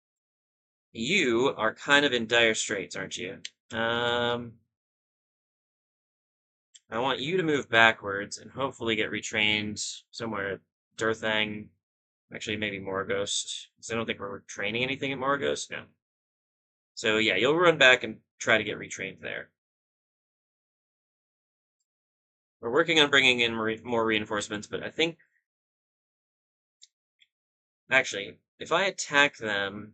You are kind of in dire straits, aren't you? I want you to move backwards and hopefully get retrained somewhere. Durthang, actually maybe Morghost, because I don't think we're training anything at Morghost. No. So yeah, you'll run back and try to get retrained there. We're working on bringing in more reinforcements, but I think... Actually, if I attack them,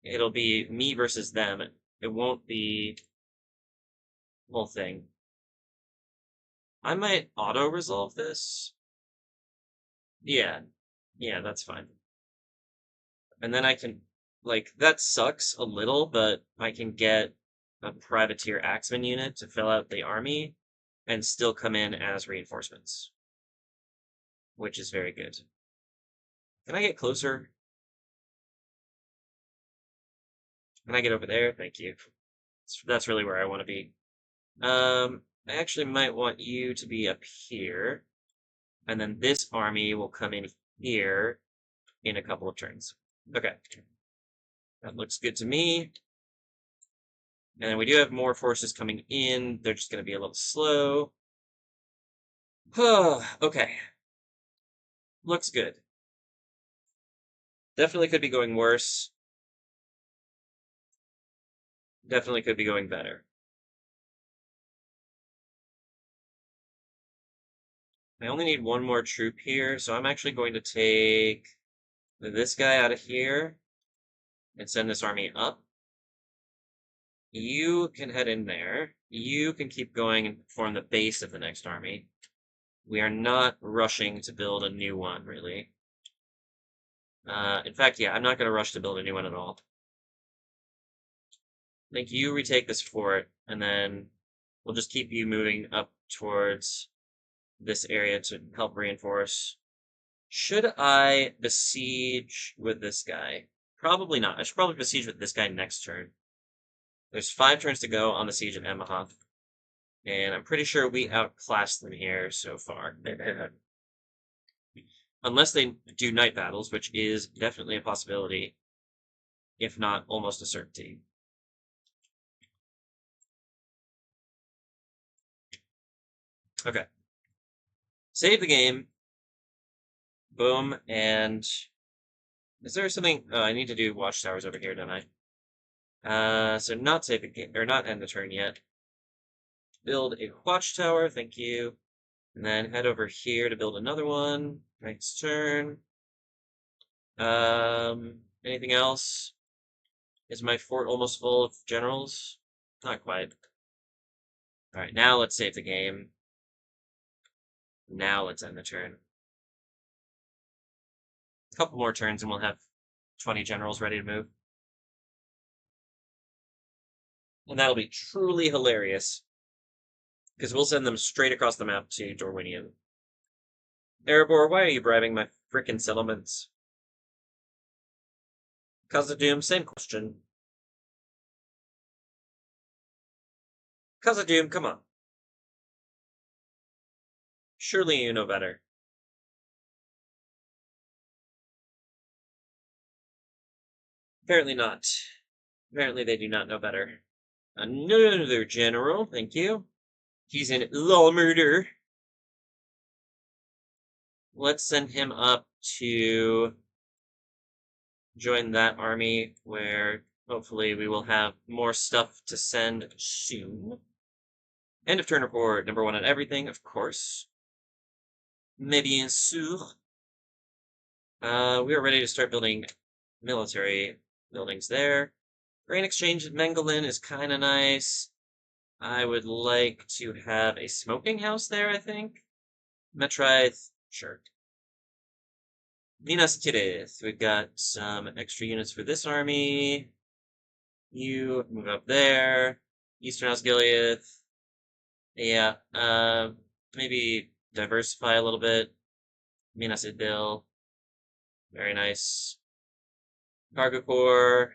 it'll be me versus them. It won't be the whole thing. I might auto-resolve this. Yeah. Yeah, that's fine. And then I can, like, that sucks a little, but I can get a privateer axeman unit to fill out the army and still come in as reinforcements, which is very good. Can I get closer? Can I get over there? Thank you. That's really where I want to be. I actually might want you to be up here, and then this army will come in here in a couple of turns. Okay. That looks good to me. And then we do have more forces coming in. They're just going to be a little slow. Okay. Looks good. Definitely could be going worse. Definitely could be going better. I only need one more troop here, so I'm actually going to take this guy out of here and send this army up. You can head in there. You can keep going and form the base of the next army. We are not rushing to build a new one, really. In fact, yeah, I'm not going to rush to build a new one at all. I think you retake this fort, and then we'll just keep you moving up towards this area to help reinforce. Should I besiege with this guy? Probably not. I should probably besiege with this guy next turn. There's 5 turns to go on the siege of Emahoth, and I'm pretty sure we outclassed them here so far. Unless they do night battles, which is definitely a possibility, if not almost a certainty. Okay. Save the game. Boom, and... Is there something... Oh, I need to do watchtowers over here, don't I? So not save the game, or not end the turn yet. Build a watchtower, thank you. And then head over here to build another one. Next turn. Anything else? Is my fort almost full of generals? Not quite. Alright, now let's save the game. Now let's end the turn. A couple more turns and we'll have 20 generals ready to move. And that'll be truly hilarious. Because we'll send them straight across the map to Dorwinion. Erebor, why are you bribing my frickin' settlements? Khazad-dûm, same question. Khazad-dûm, come on. Surely you know better. Apparently not. Apparently they do not know better. Another general, thank you. He's in law murder. let's send him up to join that army where hopefully we will have more stuff to send soon. End of turn report, number 1 on everything, of course. Mais bien sûr. We are ready to start building military buildings there. Grain exchange at Mengelin is kind of nice. I would like to have a smoking house there, I think. Metrith, sure. Minas Tirith, we've got some extra units for this army. You move up there. Eastern Osgiliath. Yeah, maybe diversify a little bit. Minas Idil. Very nice. Cargo Corps.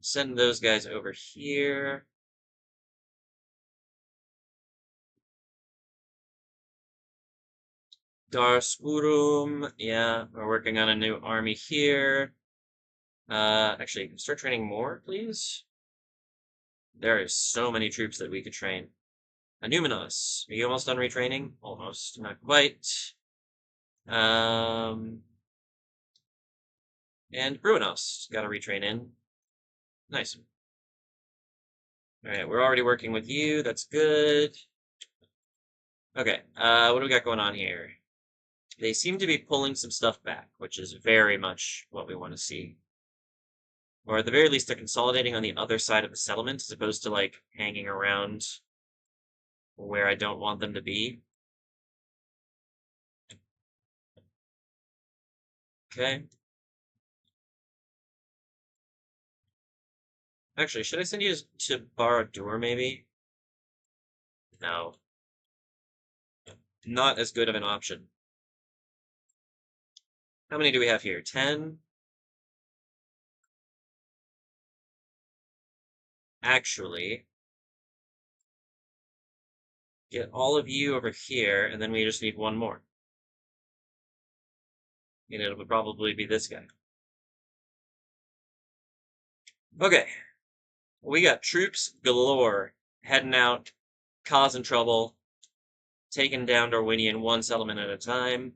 Send those guys over here. Darspurum. Yeah, we're working on a new army here. Actually, start training more, please. There are so many troops that we could train. Anuminos. Are you almost done retraining? Almost. Not quite. And Bruinos. Got to retrain in. Nice. Alright, we're already working with you. That's good. Okay, what do we got going on here? They seem to be pulling some stuff back, which is very much what we want to see. Or at the very least, they're consolidating on the other side of the settlement as opposed to, like, hanging around where I don't want them to be. Okay. Actually, should I send you to Barad-dûr, maybe? No. Not as good of an option. How many do we have here? 10? Actually, get all of you over here, and then we just need one more. And it'll probably be this guy. Okay. We got troops galore heading out, causing trouble, taking down Dorwinion one settlement at a time.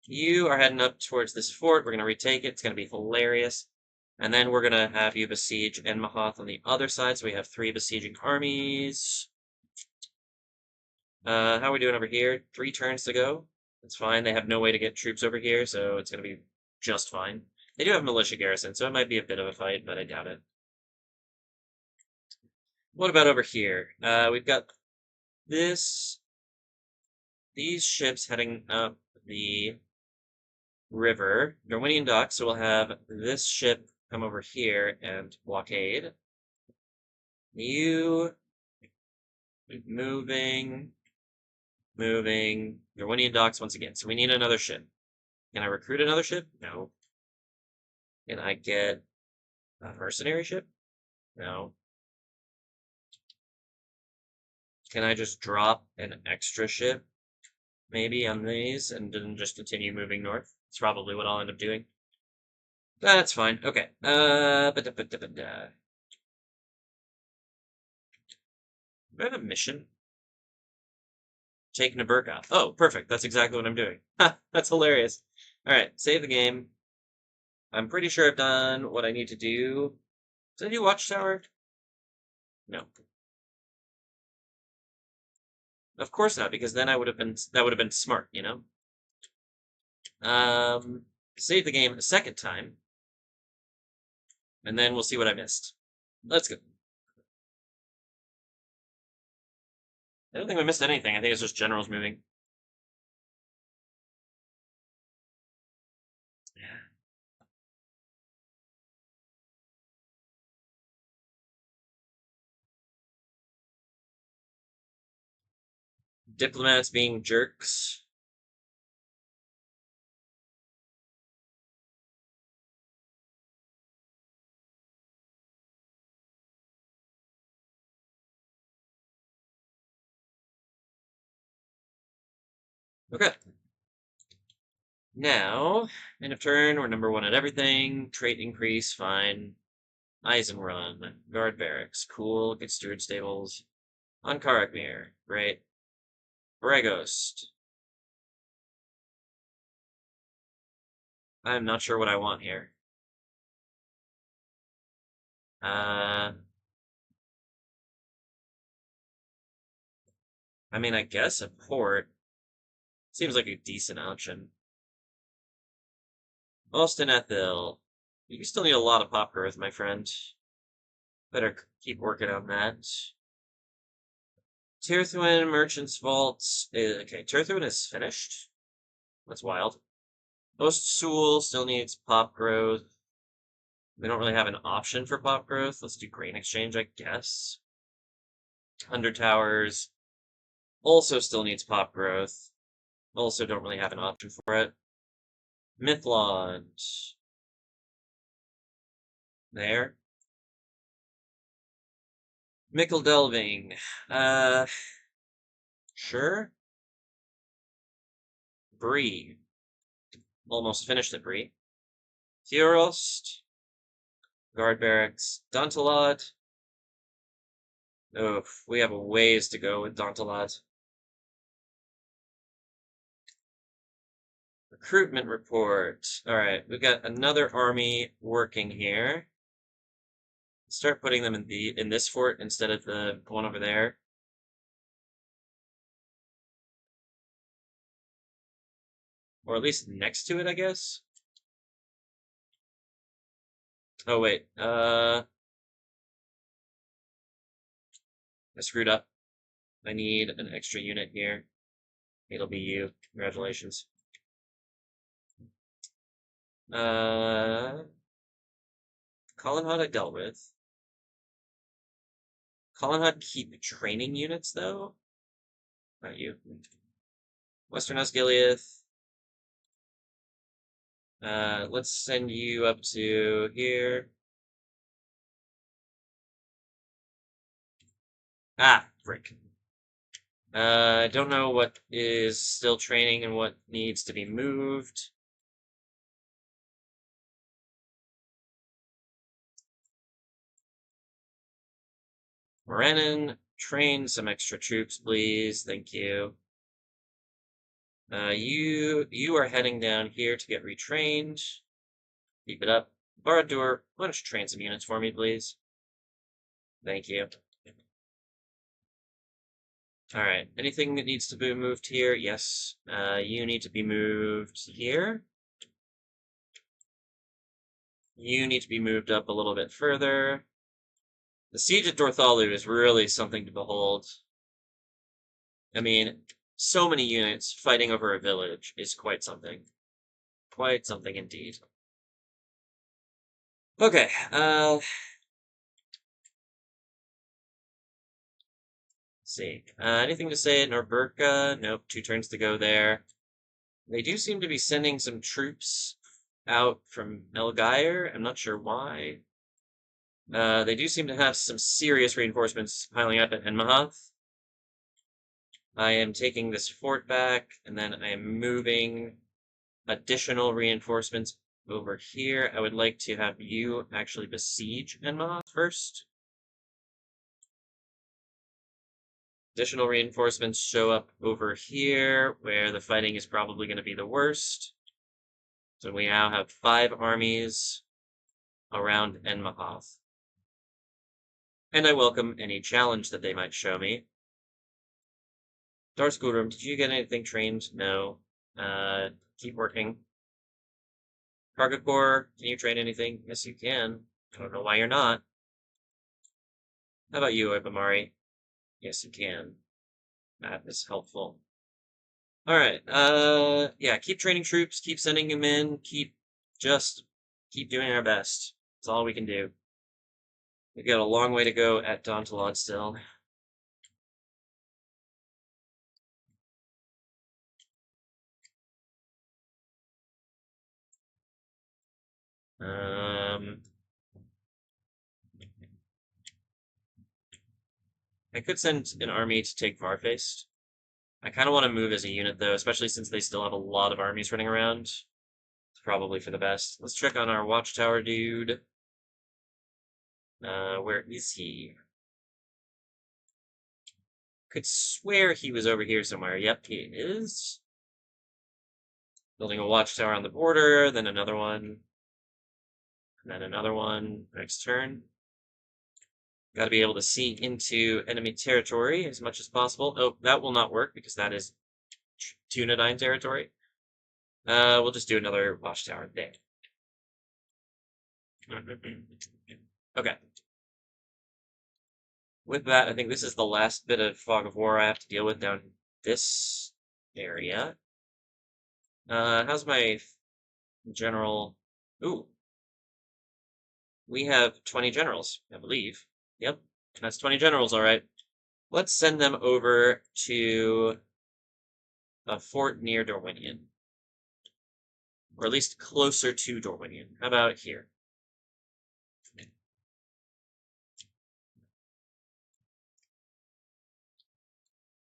You are heading up towards this fort. We're going to retake it. It's going to be hilarious. And then we're going to have you besiege Enmahoth on the other side, so we have 3 besieging armies. How are we doing over here? 3 turns to go. That's fine. They have no way to get troops over here, so it's going to be just fine. They do have militia garrison, so it might be a bit of a fight, but I doubt it. What about over here? We've got these ships heading up the river, Dorwinion docks, so we'll have this ship come over here and blockade. You moving, Dorwinion docks once again. So we need another ship. Can I recruit another ship? No. Can I get a mercenary ship? No. Can I just drop an extra ship, maybe, on these, and then just continue moving north? It's probably what I'll end up doing. That's fine. Okay. Do I have a mission? Take Naburka. Oh, perfect. That's exactly what I'm doing. That's hilarious. Alright, save the game. I'm pretty sure I've done what I need to do. Did I do Watchtower? No. Of course not, because then that would have been smart, you know? Save the game a second time. And then we'll see what I missed. Let's go. I don't think we missed anything. I think it's just generals moving. Diplomats being jerks. Okay. Now, end of turn, we're number 1 at everything. Trait increase, fine. Eisenrun, guard barracks, cool. Get steward stables. On Karakmir, great. Bragost. I'm not sure what I want here. I mean, I guess a port seems like a decent option. Austin Ethel. You still need a lot of pop growth, my friend. Better keep working on that. Tirthuin Merchant's Vault. Okay, Tirthuin is finished. That's wild. Most Sewell still needs pop growth. We don't really have an option for pop growth. Let's do grain exchange, I guess. Thunder Towers also still needs pop growth. Also don't really have an option for it. Mythlond. There. Mickle Delving. Sure. Bree. Almost finished the Bree. Theorost. Guard Barracks. Dantalot. Oh, we have a ways to go with Dantalot. Recruitment report. Alright, we've got another army working here. Start putting them in this fort instead of the one over there. Or at least next to it, I guess. Oh wait, I screwed up. I need an extra unit here. It'll be you. Congratulations. Colin Hud I dealt with. Colin Hud keep training units though? Not you. Western Osgiliath. Let's send you up to here. Ah, frick. I don't know what is still training and what needs to be moved. Morenin, train some extra troops, please. Thank you. You are heading down here to get retrained. Keep it up. Baradur, why don't you train some units for me, please? Thank you. Alright, anything that needs to be moved here? Yes. You need to be moved here. You need to be moved up a little bit further. The siege at Dorthalu is really something to behold. I mean, so many units fighting over a village is quite something. Quite something indeed. Okay, see. Anything to say at Norberka? Nope, 2 turns to go there. They do seem to be sending some troops out from Elgire. I'm not sure why. They do seem to have some serious reinforcements piling up at Enmahath. I am taking this fort back, and then I am moving additional reinforcements over here. I would like to have you actually besiege Enmahath first. Additional reinforcements show up over here, where the fighting is probably going to be the worst. So we now have 5 armies around Enmahath. And I welcome any challenge that they might show me. Darskurum, did you get anything trained? No. Keep working. Cargo Corps, can you train anything? Yes, you can. I don't know why you're not. How about you, Ibamari? Yes, you can. That is helpful. Alright, yeah, keep training troops, keep sending them in, keep doing our best. That's all we can do. We've got a long way to go at Dantalod still. I could send an army to take Varfaced. I kind of want to move as a unit, though, especially since they still have a lot of armies running around. It's probably for the best. Let's check on our watchtower dude. Where is he? Could swear he was over here somewhere. Yep, he is. Building a watchtower on the border, then another one, and then another one next turn. Got to be able to see into enemy territory as much as possible. Oh, that will not work because that is Tunadine territory. We'll just do another watchtower there. Okay. With that, I think this is the last bit of fog of war I have to deal with down this area. How's my general? Ooh. We have 20 generals, I believe. Yep, that's 20 generals, all right. Let's send them over to a fort near Dorwinion. Or at least closer to Dorwinion. How about here?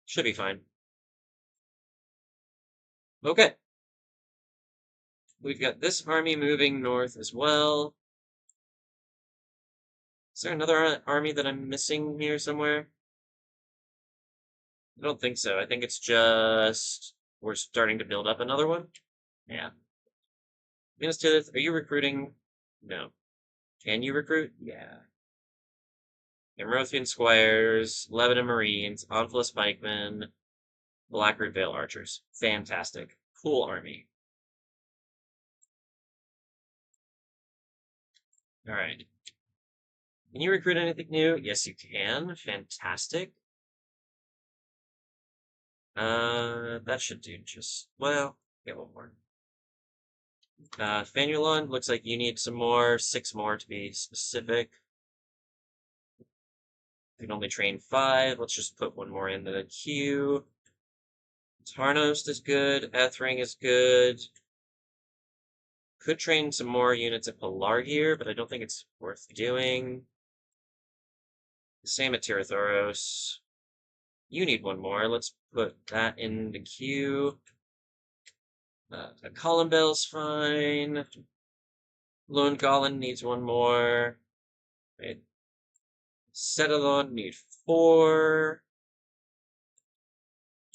Should be fine. Okay. We've got this army moving north as well. Is there another army that I'm missing here somewhere? I don't think so. I think it's just we're starting to build up another one. Yeah. Minas Tirith, are you recruiting? No. Can you recruit? Yeah. Emerothian Squires, Lebanon Marines, Onflus Pikemen, Blackroot Vale Archers. Fantastic. Cool army. Alright. Can you recruit anything new? Yes, you can. Fantastic. That should do just, well, get one more. Fanulon, looks like you need some more, 6 more to be specific. You can only train 5. Let's just put one more in the queue. Tarnost is good. Ethring is good. Could train some more units at Pilar here, but I don't think it's worth doing. Same at Tirathoros. You need one more. Let's put that in the queue. A Columbell's fine. Lone Golan needs one more. Right. Settlon need 4.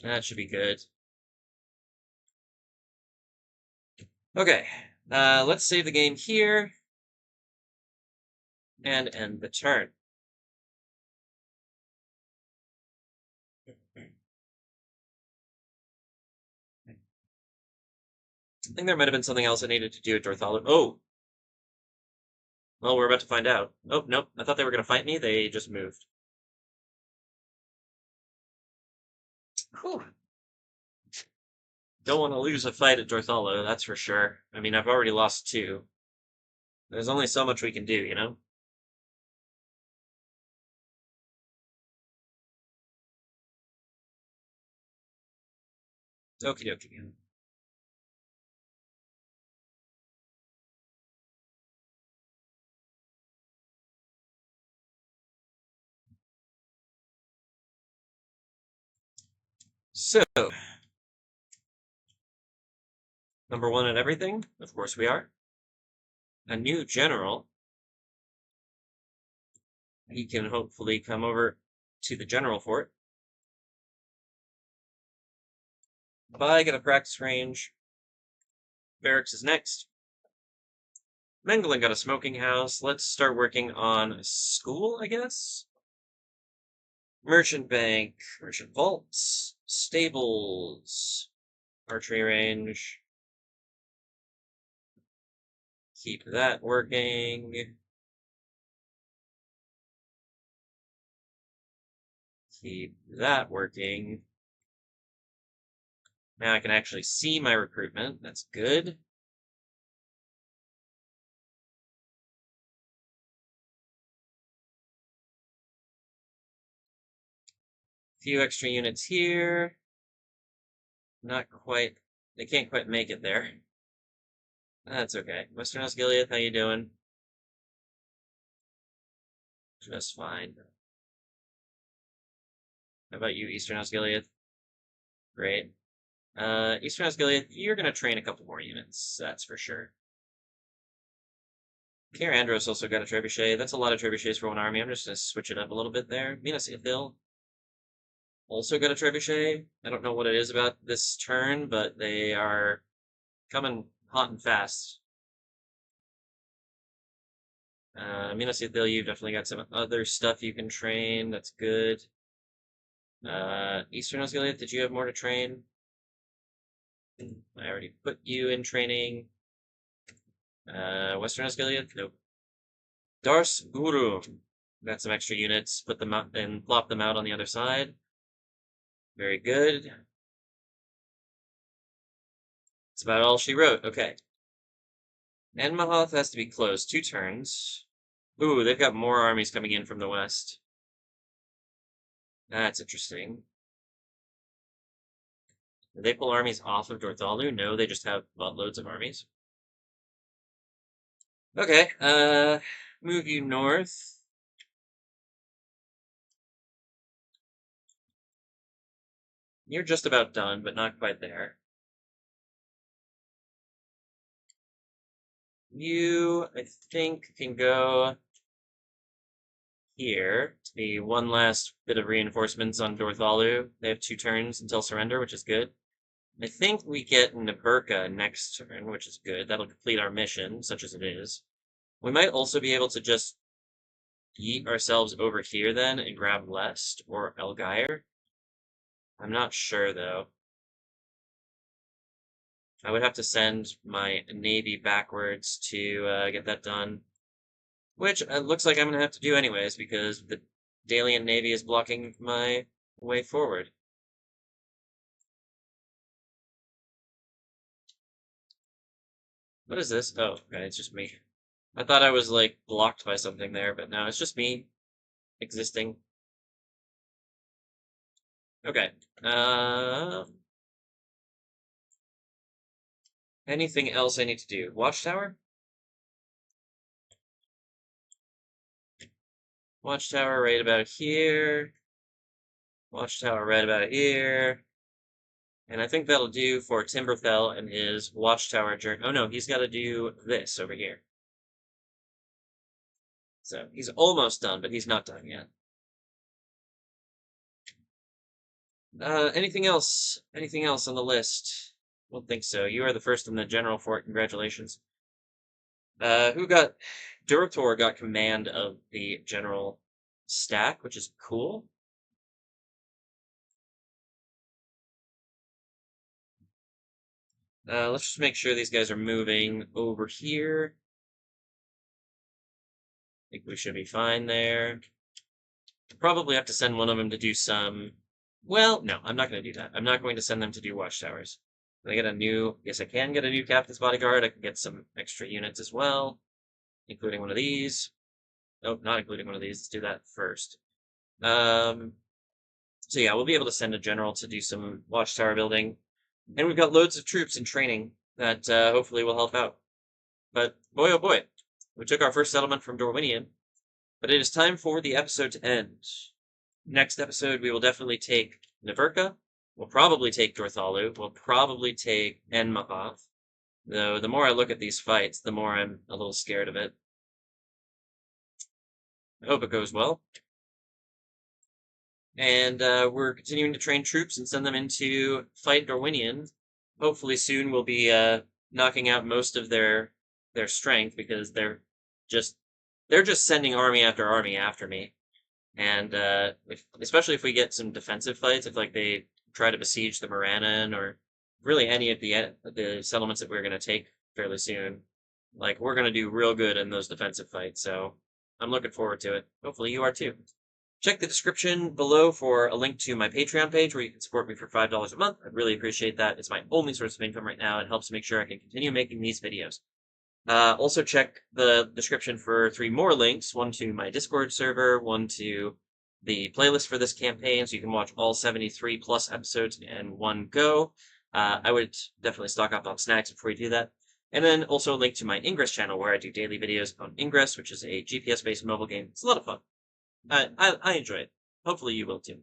That should be good. Okay, let's save the game here and end the turn. I think there might have been something else I needed to do at Dorthalu. Oh! Well, we're about to find out. Oh, nope. I thought they were going to fight me. They just moved. Whew. Don't want to lose a fight at Dorthalu, that's for sure. I mean, I've already lost 2. There's only so much we can do, you know? Okie dokie. So, number 1 at everything? Of course we are. A new general. He can hopefully come over to the general fort. Bye, get a practice range. Barracks is next. Mengelin got a smoking house. Let's start working on a school, I guess? Merchant bank, merchant vaults, stables, archery range. Keep that working. Keep that working. Now I can actually see my recruitment. That's good. Few extra units here. Not quite. They can't quite make it there. That's okay. Western Osgiliath, how you doing? Just fine. How about you, Eastern Osgiliath? Great. Eastern Osgiliath, you're gonna train a couple more units, that's for sure. Kair Andros also got a trebuchet. That's a lot of trebuchets for one army. I'm just gonna switch it up a little bit there. Minas Ithil also got a trebuchet. I don't know what it is about this turn, but they are coming hot and fast. Minas Ithil, you've definitely got some other stuff you can train. That's good. Eastern Osgiliath, did you have more to train? I already put you in training. Western Osgiliath, nope. Dars Guru, got some extra units. Put them out and plop them out on the other side. Very good. That's about all she wrote. Okay. Enmahoth has to be closed. 2 turns. Ooh, they've got more armies coming in from the west. That's interesting. Did they pull armies off of Dorthalu? No, they just have buttloads of armies. Okay, move you north. You're just about done, but not quite there. You, I think, can go here to be one last bit of reinforcements on Dorthalu. They have 2 turns until surrender, which is good. I think we get Naburka next turn, which is good. That'll complete our mission, such as it is. We might also be able to just yeet ourselves over here then and grab Lest or Elgire. I'm not sure, though. I would have to send my navy backwards to get that done. Which looks like I'm going to have to do anyways, because the Dalian navy is blocking my way forward. What is this? Oh, okay, it's just me. I thought I was, like, blocked by something there, but no, it's just me existing. Okay. Anything else I need to do? Watchtower? Watchtower right about here. Watchtower right about here. And I think that'll do for Timberfell and his Watchtower journey. Oh no, he's got to do this over here. So he's almost done, but he's not done yet. Anything else? Anything else on the list? I don't think so. You are the first in the general fort. Congratulations. Who got... Durator got command of the general stack, which is cool. Let's just make sure these guys are moving over here. I think we should be fine there. Probably have to send one of them to do some... Well, no, I'm not going to do that. I'm not going to send them to do watchtowers. Can I get a new... Yes, I can get a new captain's bodyguard. I can get some extra units as well, including one of these. Oh, not including one of these. Let's do that first. So yeah, we'll be able to send a general to do some watchtower building. And we've got loads of troops in training that hopefully will help out. But boy, oh boy, we took our first settlement from Dorwinion. But it is time for the episode to end. Next episode, we will definitely take Naburka. We'll probably take Dorthalu. We'll probably take Enmahoth. Though the more I look at these fights, the more I'm a little scared of it. I hope it goes well. And we're continuing to train troops and send them into fight Dorwinion. Hopefully soon we'll be knocking out most of their strength, because they're just sending army after me. And especially if we get some defensive fights, if like they try to besiege the Morannon or really any of the settlements that we're going to take fairly soon, like we're going to do real good in those defensive fights. So I'm looking forward to it. Hopefully you are too. Check the description below for a link to my Patreon page where you can support me for $5 a month. I'd really appreciate that. It's my only source of income right now. It helps make sure I can continue making these videos. Also check the description for 3 more links, one to my Discord server, one to the playlist for this campaign, so you can watch all 73 plus episodes in one go. I would definitely stock up on snacks before you do that. And then also a link to my Ingress channel, where I do daily videos on Ingress, which is a GPS-based mobile game. It's a lot of fun. I enjoy it. Hopefully you will too.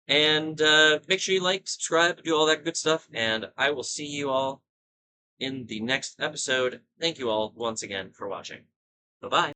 And make sure you like, subscribe, do all that good stuff, and I will see you all in the next episode. Thank you all once again for watching. Bye-bye.